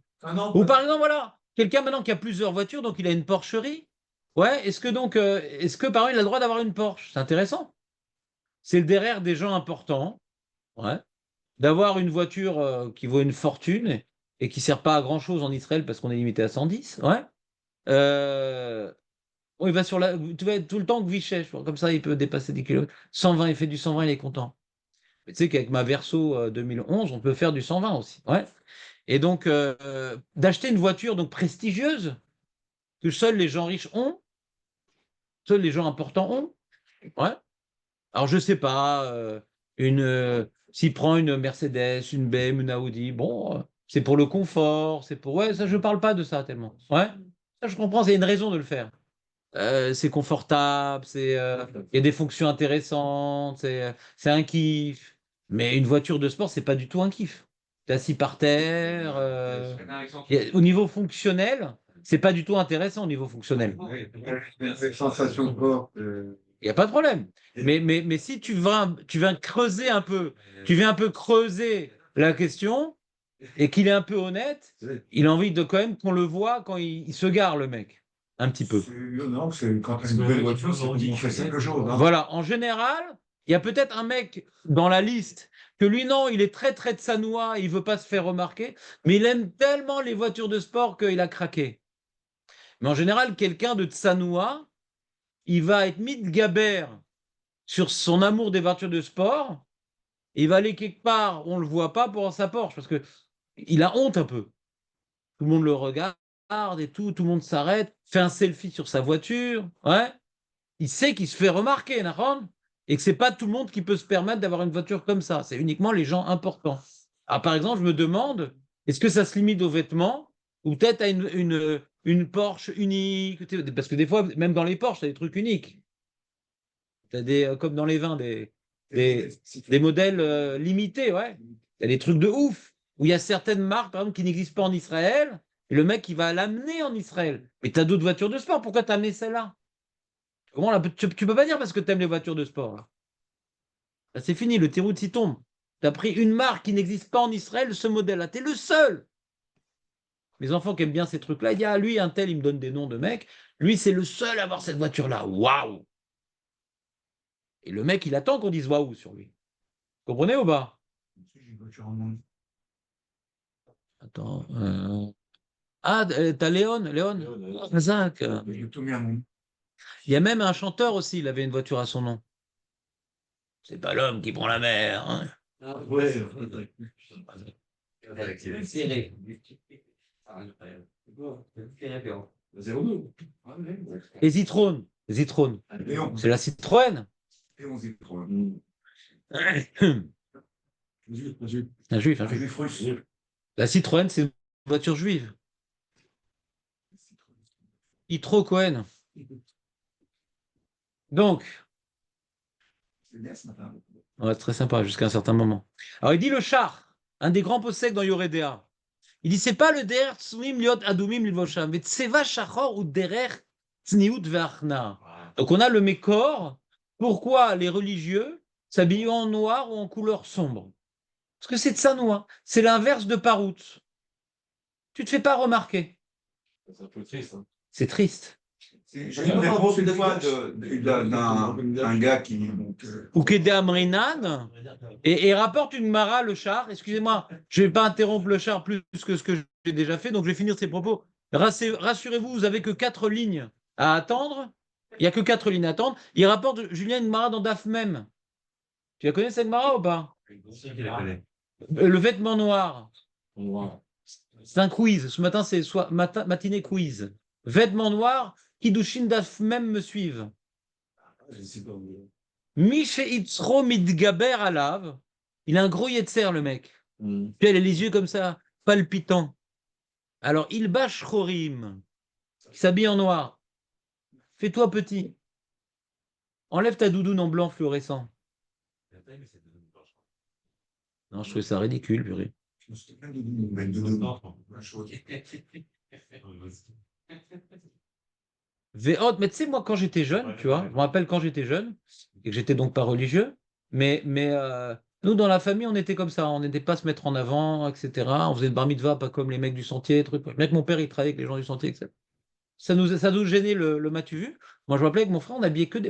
Ou par exemple, voilà, quelqu'un maintenant qui a plusieurs voitures, donc il a une Porcherie. Ouais, est-ce que par exemple, il a le droit d'avoir une Porsche? C'est intéressant. C'est le derrière des gens importants, ouais, d'avoir une voiture qui vaut une fortune et qui ne sert pas à grand-chose en Israël parce qu'on est limité à 110, ouais. Bon, il va tu vas tout le temps Gvichesh, comme ça il peut dépasser 10 km. 120, il fait du 120, il est content. Mais tu sais qu'avec ma Verso 2011, on peut faire du 120 aussi, ouais. Et donc, d'acheter une voiture donc prestigieuse, que seuls les gens riches ont, seuls les gens importants ont, ouais. Alors, je sais pas, s'il prend une Mercedes, une BM, une Audi, bon, c'est pour le confort, c'est pour. Ouais, ça, je parle pas de ça tellement. Ouais, ça, je comprends, c'est une raison de le faire. C'est confortable, il y a des fonctions intéressantes, c'est un kiff. Mais une voiture de sport, c'est pas du tout un kiff. T'es assis par terre. Au niveau fonctionnel, c'est pas du tout intéressant au niveau fonctionnel. Les sensations de corps. Il n'y a pas de problème. Mais si tu viens creuser un peu, tu viens un peu creuser la question et qu'il est un peu honnête, il a envie de quand même qu'on le voit quand il se gare, le mec. Un petit peu. Non, c'est quand tu as une nouvelle voiture, c'est pour faire quelque chose. Hein. Voilà. En général, il y a peut-être un mec dans la liste que lui, non, il est très très de Sanois, il veut pas se faire remarquer, mais il aime tellement les voitures de sport qu'il a craqué. Mais en général, quelqu'un de Tsanoua, il va être mis de gabère sur son amour des voitures de sport, et il va aller quelque part, on ne le voit pas pour sa Porsche, parce que il a honte un peu. Tout le monde le regarde et tout le monde s'arrête, fait un selfie sur sa voiture, ouais. Il sait qu'il se fait remarquer, Nahon, et que c'est pas tout le monde qui peut se permettre d'avoir une voiture comme ça. C'est uniquement les gens importants. Alors, par exemple, je me demande, est-ce que ça se limite aux vêtements ou peut-être à une Porsche unique? Parce que des fois, même dans les Porsche, tu as des trucs uniques. Tu as comme dans les vins, des modèles limités, ouais. Il y a des trucs de ouf, où il y a certaines marques, par exemple, qui n'existent pas en Israël, et le mec, il va l'amener en Israël. Mais tu as d'autres voitures de sport, pourquoi tu as amené celle-là? Comment là, tu peux pas dire parce que tu aimes les voitures de sport. Là, c'est fini, le Thérout s'y tombe. Tu as pris une marque qui n'existe pas en Israël, ce modèle-là. Tu es le seul. Mes enfants qui aiment bien ces trucs-là, il y a lui, un tel, il me donne des noms de mecs. Lui, c'est le seul à avoir cette voiture-là. Waouh! Et le mec, il attend qu'on dise waouh sur lui. Vous comprenez ou pas? Attends. Ah, t'as Léon, Razak. Il y a même un chanteur aussi, il avait une voiture à son nom. C'est pas l'homme qui prend la mer. Hein. Ouais. Serré. Ah, incroyable. C'est référent. 0,2. Et Zitrone. Zitrone. Léon. C'est la Citroën. Léon Zitrone. Un juif, un juif. Un juif russe. La Citroën, c'est une voiture juive. Yitro Cohen. Donc, C'est bien ce matin. ouais, très sympa jusqu'à un certain moment. Alors, il dit le char, un des grands possèques dans Yoredea. Il dit c'est pas le derer tsnuim liot adumim livoshem, mais tseva shachor ou derer tsniout ve'achna. Donc, on a le mécor. Pourquoi les religieux s'habillent en noir ou en couleur sombre? Parce que c'est de ça noir. C'est l'inverse de Parout. Tu te fais pas remarquer. C'est un peu triste. Hein. C'est triste. J'ai une réponse une fois d'un gars qui. Ou Kede Amrinan, et rapporte une mara, le char. Excusez-moi, je ne vais pas interrompre le char plus que ce que j'ai déjà fait, donc je vais finir ces propos. Rassurez-vous, vous n'avez que 4 lignes à attendre. Il n'y a que 4 lignes à attendre. Il rapporte, Julien, une mara dans Daf même. Tu la connais cette mara ou pas? Le vêtement noir. C'est un quiz. Ce matin, c'est matinée quiz. Vêtement noir, Kiddushin Daf même me suivent. Miche Itzro Midgaber Alav. Il a un gros yetzer, le mec. Puis elle a les yeux comme ça, palpitants. Alors, il bâche Chorim, qui s'habille en noir. Fais-toi petit. Enlève ta doudoune en blanc fluorescent. Non, je trouvais ça ridicule, purée. Véhot, mais tu sais, moi, quand j'étais jeune, tu vois, je me rappelle quand j'étais jeune, et que j'étais donc pas religieux, mais nous, dans la famille, on était comme ça, on n'était pas se mettre en avant, etc. On faisait le bar mitzvah, pas comme les mecs du sentier, truc. Mec, mon père, il travaillait avec les gens du sentier, etc. Ça nous gênait le m'as-tu vu? Moi, je me rappelais avec mon frère,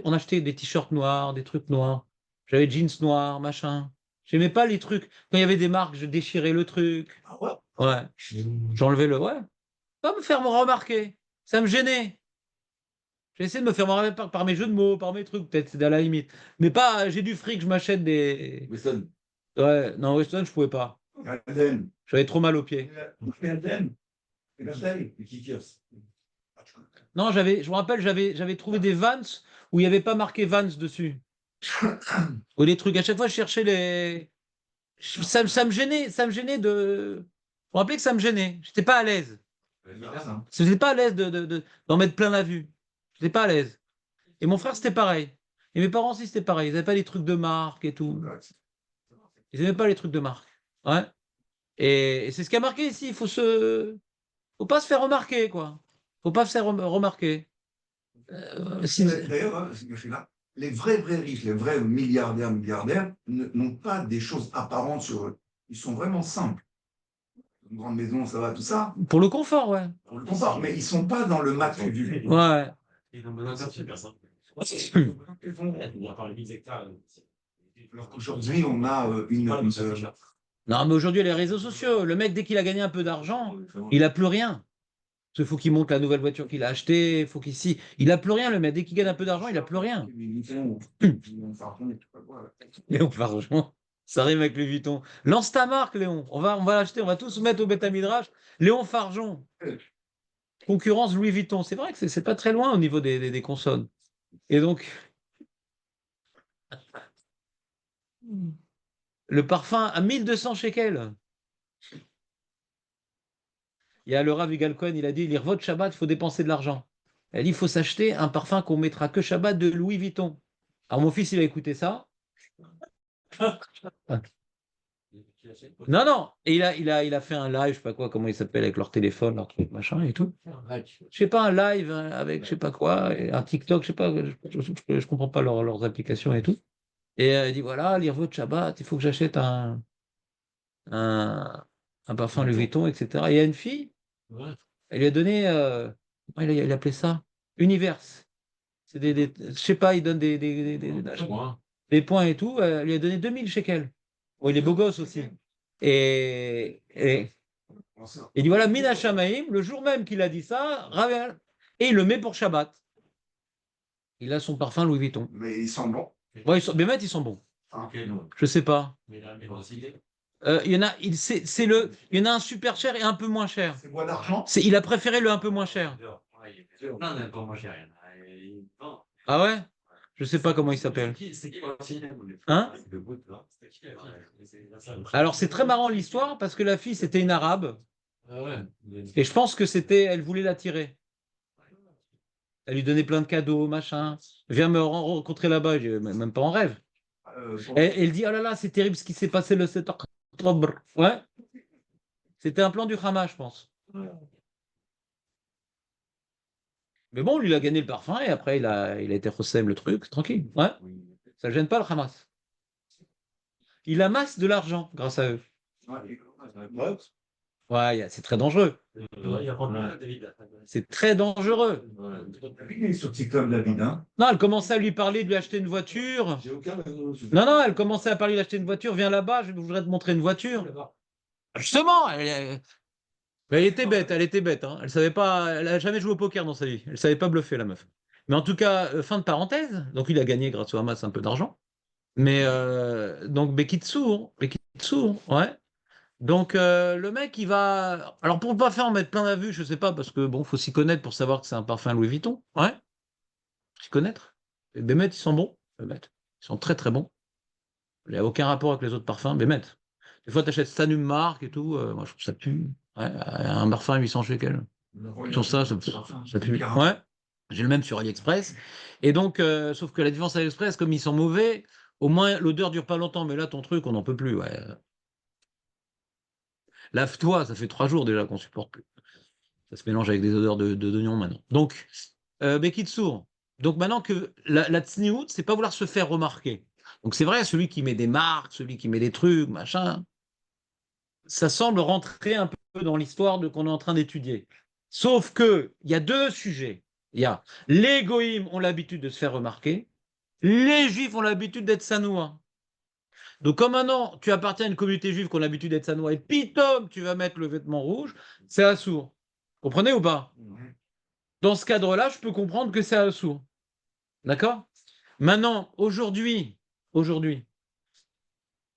on achetait des t-shirts noirs, des trucs noirs. J'avais jeans noirs, machin. J'aimais pas les trucs. Quand il y avait des marques, je déchirais le truc. Ah ouais? Ouais. J'enlevais le. Ouais. Pas me faire me remarquer. Ça me gênait. J'ai essayé de me faire remarquer par mes jeux de mots, par mes trucs, peut-être, c'est à la limite. Mais pas, j'ai du fric, je m'achète des. Weston. Ouais, non, Weston, je pouvais pas. Aden. J'avais trop mal aux pieds. Aden. Les kickers. Non, je me rappelle, j'avais trouvé des Vans où il n'y avait pas marqué Vans dessus. Ou des trucs. À chaque fois, je cherchais les. Ça me gênait de. Je me rappelais que ça me gênait. J'étais pas à l'aise. Je n'étais pas à l'aise d'en mettre plein la vue. J'étais pas à l'aise. Et mon frère, c'était pareil. Et mes parents aussi, c'était pareil. Ils n'avaient pas les trucs de marque et tout. Ils n'aimaient pas les trucs de marque. Ouais. Et c'est ce qui a marqué ici. Faut pas se faire remarquer, quoi. Faut pas se faire remarquer. D'ailleurs, je suis là. Les vrais riches, les vrais milliardaires n'ont pas des choses apparentes sur eux. Ils sont vraiment simples. Une grande maison, ça va, tout ça. Pour le confort, ouais. Pour le confort, mais ils ne sont pas dans le mat vu. Ouais. Ils ont besoin d'un super simple. À part les 1000 hectares. Alors qu'aujourd'hui, on a Non, mais aujourd'hui, les réseaux sociaux, le mec, dès qu'il a gagné un peu d'argent, il n'a plus rien. Parce qu'il faut qu'il monte la nouvelle voiture qu'il a achetée, il faut qu'il. Il n'a plus rien, le mec. Dès qu'il gagne un peu d'argent, il n'a plus rien. Léon Fargeon, ça rime avec le Vuitton. Lance ta marque, Léon. On va l'acheter, on va tous se mettre au Beta Midrash. Léon Fargeon. Concurrence Louis Vuitton. C'est vrai que c'est pas très loin au niveau des consonnes. Et donc, le parfum à 1200 shekels. Il y a le Rav Yigal Cohen, il a dit, lire votre Shabbat, il faut dépenser de l'argent. Il a dit, il faut s'acheter un parfum qu'on mettra que Shabbat de Louis Vuitton. Alors mon fils, il a écouté ça. Non, non. Et il a fait un live, je sais pas quoi, comment il s'appelle, avec leur téléphone, leur truc, machin et tout. Je sais pas, un live avec je sais pas quoi, et un TikTok, je sais pas, je comprends pas leurs applications et tout. Et il dit, voilà, lire votre Shabbat, il faut que j'achète un parfum Louis Vuitton, etc. Et il y a une fille, elle lui a donné, comment il appelait ça? Univers. C'est je sais pas, il donne des points et tout. Elle lui a donné 2000 shekels. Bon, il est beau gosse aussi. Et il dit voilà, Mina Shamaim, le jour même qu'il a dit ça, Ravel, et il le met pour Shabbat. Il a son parfum Louis Vuitton. Mais ils sont bons. Ouais, Bémet, ils sont bons. Ok. Je sais pas. Mais là, mais aussi, Il y en a, il y en a un super cher et un peu moins cher. C'est bois d'argent. Il a préféré le un peu moins cher. il y a plein d'un peu moins cher. Il y en a. Ah ouais? Je sais pas comment il s'appelle. C'est qui aussi? Hein? C'est le bout, là. C'était qui la fille? C'est la femme. Alors c'est très marrant l'histoire parce que la fille c'était une arabe Ah ouais. et je pense que elle voulait l'attirer. Elle lui donnait plein de cadeaux, machin. Viens me rencontrer là-bas, même pas en rêve. Elle dit, oh là là, c'est terrible ce qui s'est passé le 7 octobre. Ouais. C'était un plan du Hamas, je pense. Mais bon, lui, il a gagné le parfum et après, il a été Rossem le truc, tranquille. Ouais. Ça ne gêne pas le Hamas. Il amasse de l'argent grâce à eux. Ouais, c'est très dangereux. Il y a pas David. C'est très dangereux. Il est sur TikTok, David. Hein. Non, elle commençait à lui parler de lui acheter une voiture. J'ai aucun réseau. Non, elle commençait à parler d'acheter une voiture. Viens là-bas, je voudrais te montrer une voiture. Justement, elle était bête, hein. Elle savait pas, elle a jamais joué au poker dans sa vie. Elle savait pas bluffer, la meuf. Mais en tout cas, fin de parenthèse. Donc il a gagné grâce au Hamas un peu d'argent. Mais donc Bekitsour, ouais. Donc le mec, il va. Alors pour pas faire en mettre plein la vue, je sais pas, parce que bon, faut s'y connaître pour savoir que c'est un parfum Louis Vuitton. Ouais. S'y connaître. Les Bémet, ils sont bons. Bémet. Ils sont très très bons. Il n'y a aucun rapport avec les autres parfums. Bémet. Des fois, tu achètes Stanum Mark et tout. Moi, je trouve ça pue. Ouais, un parfum 800 shekels. Sur ça pue. Ouais. J'ai le même sur AliExpress. Et donc, sauf que la différence AliExpress, comme ils sont mauvais, au moins l'odeur dure pas longtemps. Mais là, ton truc, on n'en peut plus. Ouais. Lave-toi, ça fait 3 jours déjà qu'on supporte plus. Ça se mélange avec des odeurs d'oignon maintenant. Donc, Bekitsour. Donc maintenant que la tsniout, c'est pas vouloir se faire remarquer. Donc c'est vrai, celui qui met des marques, celui qui met des trucs, machin, ça semble rentrer un peu dans l'histoire qu'on est en train d'étudier. Sauf que il y a 2 sujets. Il y a les goïms ont l'habitude de se faire remarquer, les juifs ont l'habitude d'être sanois. Donc comme maintenant tu appartiens à une communauté juive qui a l'habitude d'être sanois et pitom tu vas mettre le vêtement rouge, c'est assourd. Comprenez ou pas? Dans ce cadre-là, je peux comprendre que c'est assourd. D'accord? Maintenant, aujourd'hui,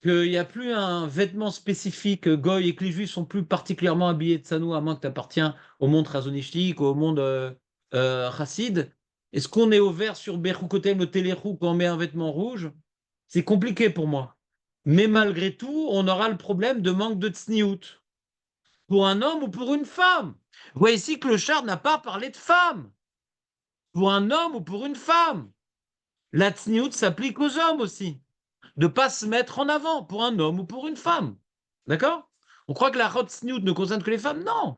qu'il n'y a plus un vêtement spécifique, Goy et que les Juifs sont plus particulièrement habillés de Sanou, à moins que tu appartiens au monde razonishtique, au monde chassid. Est-ce qu'on est ouvert sur Bechukotem, le Téléchou, quand on met un vêtement rouge? C'est compliqué pour moi. Mais malgré tout, on aura le problème de manque de tsniout. Pour un homme ou pour une femme. Vous voyez ici que le char n'a pas parlé de femme. Pour un homme ou pour une femme. La tsniout s'applique aux hommes aussi. De ne pas se mettre en avant pour un homme ou pour une femme. D'accord? On croit que la hot tsniout ne concerne que les femmes. Non.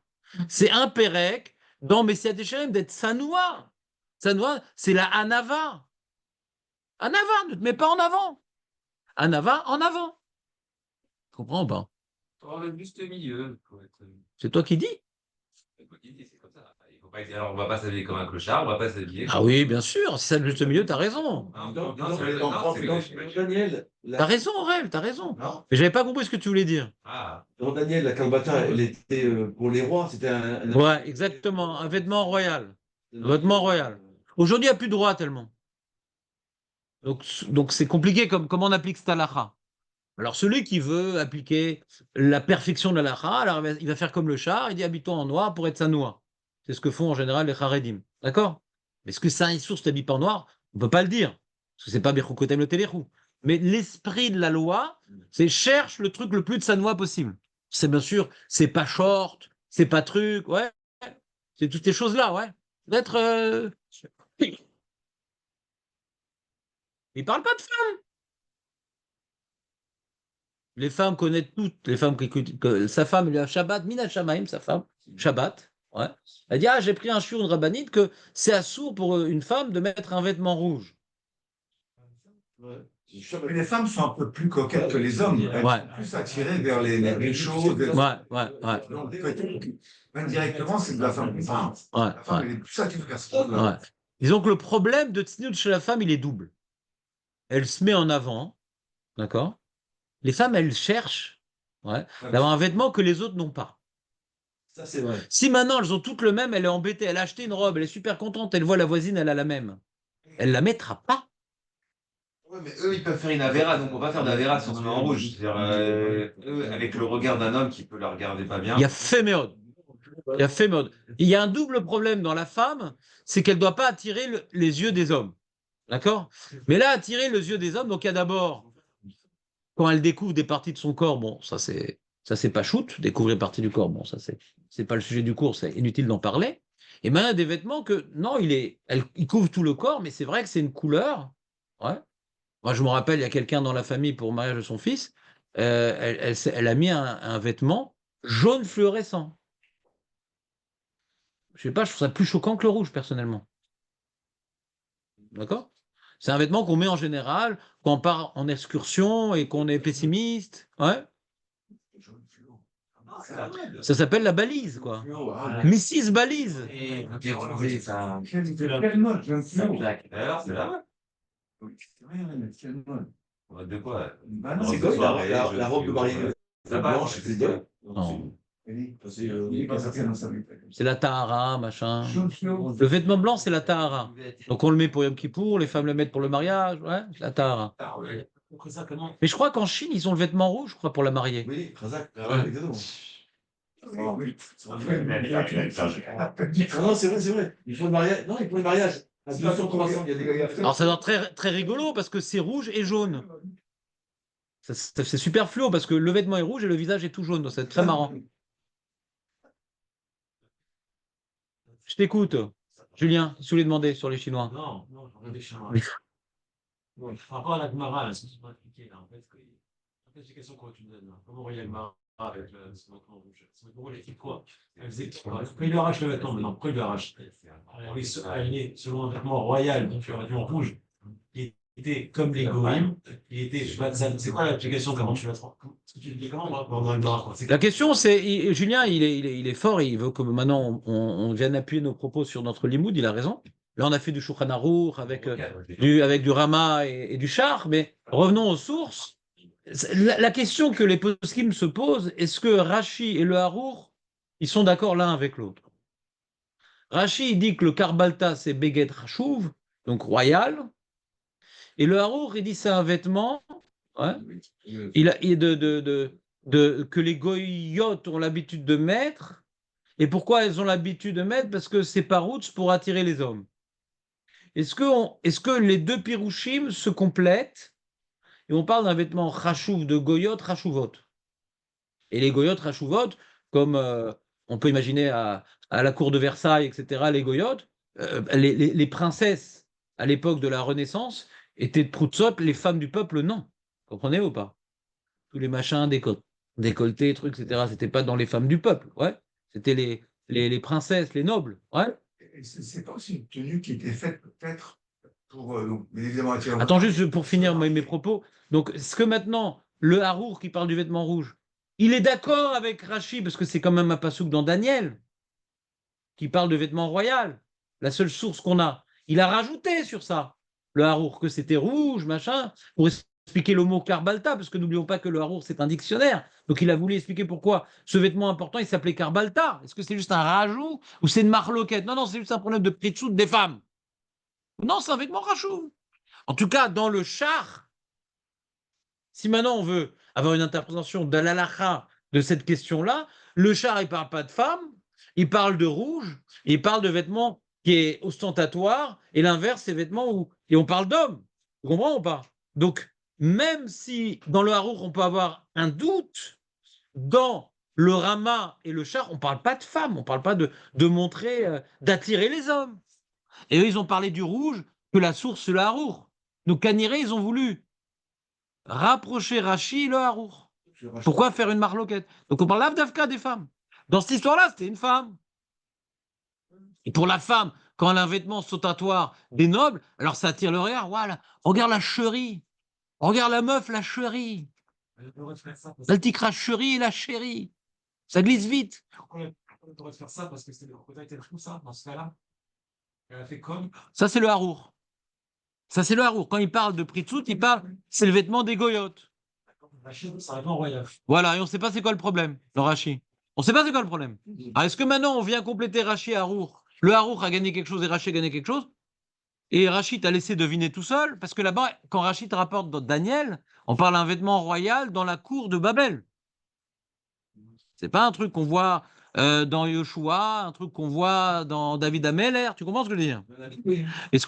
C'est impérec dans Messiah Deshalem d'être sanoua. Sanoua, c'est la anava. Anava, ne te mets pas en avant. Anava, en avant. Tu comprends ou pas? Oh, le juste milieu. C'est toi qui dis? C'est toi qui dis, c'est comme ça. Il faut pas dire, alors, on va pas s'habiller comme un clochard, on va pas s'habiller. Ah oui, bien sûr. Si c'est le juste milieu, t'as raison. Non, Daniel, T'as raison, Aurel, t'as raison. Non. Mais j'avais pas compris ce que tu voulais dire. Ah, Dans Daniel, la Kalbata, elle était pour les rois, c'était un. Ouais, exactement. Un vêtement royal. Vêtement royal. Aujourd'hui, il n'y a plus de roi tellement. Donc c'est compliqué comment on applique cette halakha. Alors celui qui veut appliquer la perfection de la halakha, alors il va faire comme le char, il dit habitons en noir pour être sanoua. C'est ce que font en général les charedim. D'accord? Mais est-ce que ça a une source t'habilles pas en noir? On ne peut pas le dire. Parce que c'est pas Bechukotem le Téléchou. Mais l'esprit de la loi, c'est cherche le truc le plus de sanoua possible. C'est bien sûr, c'est pas short, c'est pas truc, ouais. C'est toutes ces choses-là, ouais. D'être. Il parle pas de femmes. Les femmes connaissent toutes. Les femmes sa femme, elle a Shabbat, Mina Shamaim, sa femme, Shabbat. Ouais. Elle dit, ah, j'ai pris un shiur de rabbinite que c'est assourd pour une femme de mettre un vêtement rouge. Ouais. Mais les femmes sont un peu plus coquettes que les hommes. Elles Ouais. sont plus attirées vers les choses. Ouais. Donc, indirectement, c'est de la femme. Enfin, Ouais, la femme, elle est plus attirée vers ce chose-là. Ouais. Disons que le problème de tsniout chez la femme, il est double. Elle se met en avant, d'accord? Les femmes, elles cherchent d'avoir un vêtement que les autres n'ont pas. Ça, c'est vrai. Si maintenant elles ont toutes le même, elle est embêtée, elle a acheté une robe, elle est super contente, elle voit la voisine, elle a la même. Elle la mettra pas. Ouais, mais eux, ils peuvent faire une avéra, donc on va faire d'Avera si on se met en rouge. C'est-à-dire, eux, avec le regard d'un homme qui peut la regarder pas bien. Il y a féméode. Il y a féméode. Il y a un double problème dans la femme, c'est qu'elle ne doit pas attirer les yeux des hommes. D'accord? Mais là, attirer les yeux des hommes, donc il y a d'abord, quand elle découvre des parties de son corps, bon, ça c'est pas shoot, découvrir une partie du corps, bon, ça c'est pas le sujet du cours, c'est inutile d'en parler. Et maintenant, il y a des vêtements que, non, il couvre tout le corps, mais c'est vrai que c'est une couleur. Ouais. Moi, je me rappelle, il y a quelqu'un dans la famille pour le mariage de son fils, elle a mis un vêtement jaune fluorescent. Je sais pas, je trouve ça plus choquant que le rouge, personnellement. D'accord? C'est un vêtement qu'on met en général quand on part en excursion et qu'on est pessimiste. Ouais. Ça s'appelle la balise, quoi. Mrs. Balise. Et j'ai retrouvé ça. Quelle mode, j'aime Ça plus. claque. Alors, c'est là. Oui, c'est vrai, mais quelle mode. De quoi? Bah non, C'est Robe quoi de soirée, la robe de mariée Ça va, blanche, c'est quoi? Non. C'est la tahara, machin. Le vêtement blanc, c'est la tahara. Donc on le met pour Yom Kippour, les femmes le mettent pour le mariage, ouais, c'est la tahara. Après ça, comment? Mais je crois qu'en Chine, ils ont le vêtement rouge, je crois, pour la mariée. Oui, Razak. Ouais. Exactement. Oui. Ah non, c'est vrai. Il faut le mariage. Non, il faut le mariage. À 200, 300, il y a des gars. Alors ça doit être très, très rigolo parce que c'est rouge et jaune. C'est super fluo parce que le vêtement est rouge et le visage est tout jaune. Donc c'est très marrant. Je t'écoute, Julien, si vous voulez demander sur les Chinois. Non, je réfléchis. Oui. Par rapport à la Gemara, ce que tu m'as expliqué, là, en fait, c'est une question que tu me donnes. Là. Comment voyait la Gemara avec ce vêtement rouge? Ce vêtement rouge, elle fait quoi? Elle faisait quoi? Pourquoi il lui arrache le vêtement maintenant? Pourquoi il lui arrache? Alors, oui, selon un vêtement royal, donc un vêtement rouge, il était comme les goïms, il était, je sais pas, c'est quoi l'application? Comment tu la trouves? Est-ce que tu le dis comment dans le Gemara? La question, c'est, Julien, il est fort, il veut que maintenant on vienne appuyer nos propos sur notre limoud, il a raison. Là, on a fait du Shulchan Aruch avec du Rama et du Char, mais revenons aux sources. La question que les poskim se posent, est-ce que Rashi et le Harour, ils sont d'accord l'un avec l'autre? Rashi, il dit que le Karbalta, c'est Beged Chashuv, donc royal, et le Harour, il dit c'est un vêtement, ouais, que les goyotes ont l'habitude de mettre. Et pourquoi elles ont l'habitude de mettre? Parce que c'est parouts pour attirer les hommes. Est-ce que les deux pirouchim se complètent? Et on parle d'un vêtement chachouv de goyot, chachuvot. Et les goyot, chachuvot, comme on peut imaginer à la cour de Versailles, etc., les goyot, les princesses à l'époque de la Renaissance étaient de proutsot, les femmes du peuple, non. Comprenez ou pas? Tous les machins, décolletés, trucs, etc., c'était pas dans les femmes du peuple, ouais. C'était les princesses, les nobles, ouais. C'est pas aussi une tenue qui était faite peut-être pour, donc, bien évidemment, attirer. Attends, juste pour finir mes propos. Donc, est-ce que maintenant, le Harour qui parle du vêtement rouge, il est d'accord avec Rachi, parce que c'est quand même un pasouk dans Daniel, qui parle de vêtement royal, la seule source qu'on a. Il a rajouté sur ça, le Harour, que c'était rouge, machin, pour expliquer le mot Karbalta, parce que n'oublions pas que le Harour, c'est un dictionnaire. Donc, il a voulu expliquer pourquoi ce vêtement important, il s'appelait Karbalta. Est-ce que c'est juste un rajout ou c'est une marloquette? Non, c'est juste un problème de pritsout des femmes. Non, c'est un vêtement rachou. En tout cas, dans le char, si maintenant on veut avoir une interprétation de l'halakha de cette question-là, le char, il ne parle pas de femme, il parle de rouge, il parle de vêtements qui est ostentatoire, et l'inverse, c'est vêtements où et on parle d'homme. Vous comprenez ou pas? Donc, même si dans le harour, on peut avoir un doute, dans le rama et le char, on ne parle pas de femme, on ne parle pas de montrer, d'attirer les hommes. Et eux, ils ont parlé du rouge, que la source, c'est le harour. Donc, Kaniré, ils ont voulu rapprocher Rachi et le harour. Pourquoi faire une marloquette? Donc, on parle l'avdavka des femmes. Dans cette histoire-là, c'était une femme. Et pour la femme, quand elle a un vêtement sautatoire des nobles, alors ça attire le regard. Voilà, regarde la chérie. Regarde la meuf, la chérie. La ticra chérie et la chérie. Ça glisse vite. On devrait faire ça parce que c'est le côté comme ça, dans ce cas-là. Elle a fait comme. Ça, c'est le harour. Ça, c'est le harour. Quand il parle de pritsout, il parle, c'est le vêtement des goyotes. La chérie, c'est un vêtement royal. Voilà, et on ne sait pas c'est quoi le problème, le Rachi. On ne sait pas c'est quoi le problème. Alors, est-ce que maintenant on vient compléter Rachi et Harour? Le Harour a gagné quelque chose et Rachi a gagné quelque chose? Et Rachid a laissé deviner tout seul, parce que là-bas, quand Rachid rapporte dans Daniel, on parle d'un vêtement royal dans la cour de Babel. C'est pas un truc qu'on voit dans Yoshua, un truc qu'on voit dans David Ameller. Tu comprends ce que je veux dire? Oui. Est-ce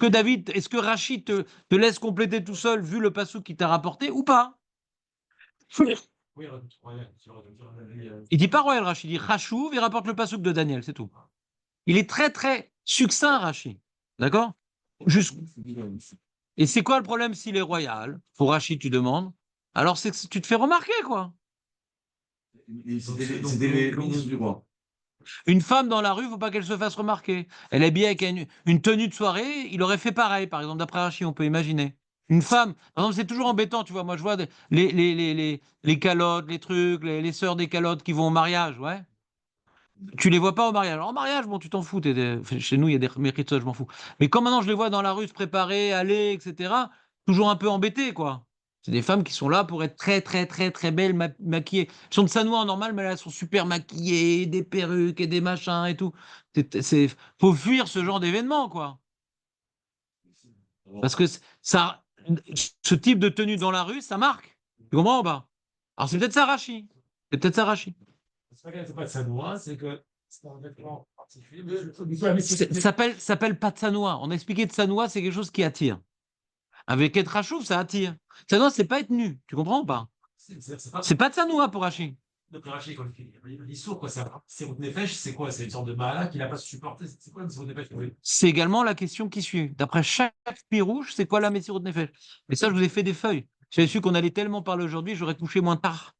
que Rachid te laisse compléter tout seul vu le passou qu'il t'a rapporté ou pas? Oui, Il dit pas royal Rachid, il dit Chachouv, il rapporte le passouk de Daniel, c'est tout. Il est très très succinct Rachid. D'accord? Et c'est quoi le problème s'il est royal? Pour Rachid, tu demandes. Alors c'est que tu te fais remarquer, quoi. C'était les ministres du roi. Une femme dans la rue, faut pas qu'elle se fasse remarquer. Elle est habillée avec une tenue de soirée, il aurait fait pareil, par exemple, d'après Rachid, on peut imaginer. Une femme, par exemple, c'est toujours embêtant, tu vois. Moi, je vois les calottes, les trucs, les sœurs des calottes qui vont au mariage, ouais. Tu les vois pas au mariage. Alors, en mariage, bon, tu t'en fous. Chez nous, il y a des mérites, je m'en fous. Mais quand maintenant je les vois dans la rue se préparer, aller, etc., toujours un peu embêté, quoi. C'est des femmes qui sont là pour être très, très, très, très belles, maquillées. Elles sont de Sanois en normal, mais là, elles sont super maquillées, des perruques et des machins et tout. Faut fuir ce genre d'événement, quoi. Parce que ça, ce type de tenue dans la rue, ça marque. Tu comprends ou pas? Alors, c'est peut-être ça, Rachid. C'est peut-être ça, Rachid. c'est pas qu'elle fait pas de Sanois, c'est que c'est un vêtement particulier. Ça s'appelle pas Tsanoa. On a expliqué Tsanoa, c'est quelque chose qui attire. Avec être rachouf, ça attire. Tsanoa, c'est pas être nu. Tu comprends ou pas? C'est pas Tsanoa pour Rachid. Donc Rachid, quand il dit sourd, quoi, c'est Nefesh, c'est quoi? C'est une sorte de mala qu'il n'a pas supporté. C'est quoi le Sirut Nefesh? C'est également la question qui suit. D'après chaque pirouche, c'est quoi la Messirut Nefesh? Et ça, je vous ai fait des feuilles. J'avais su qu'on allait tellement parler aujourd'hui, j'aurais couché moins tard.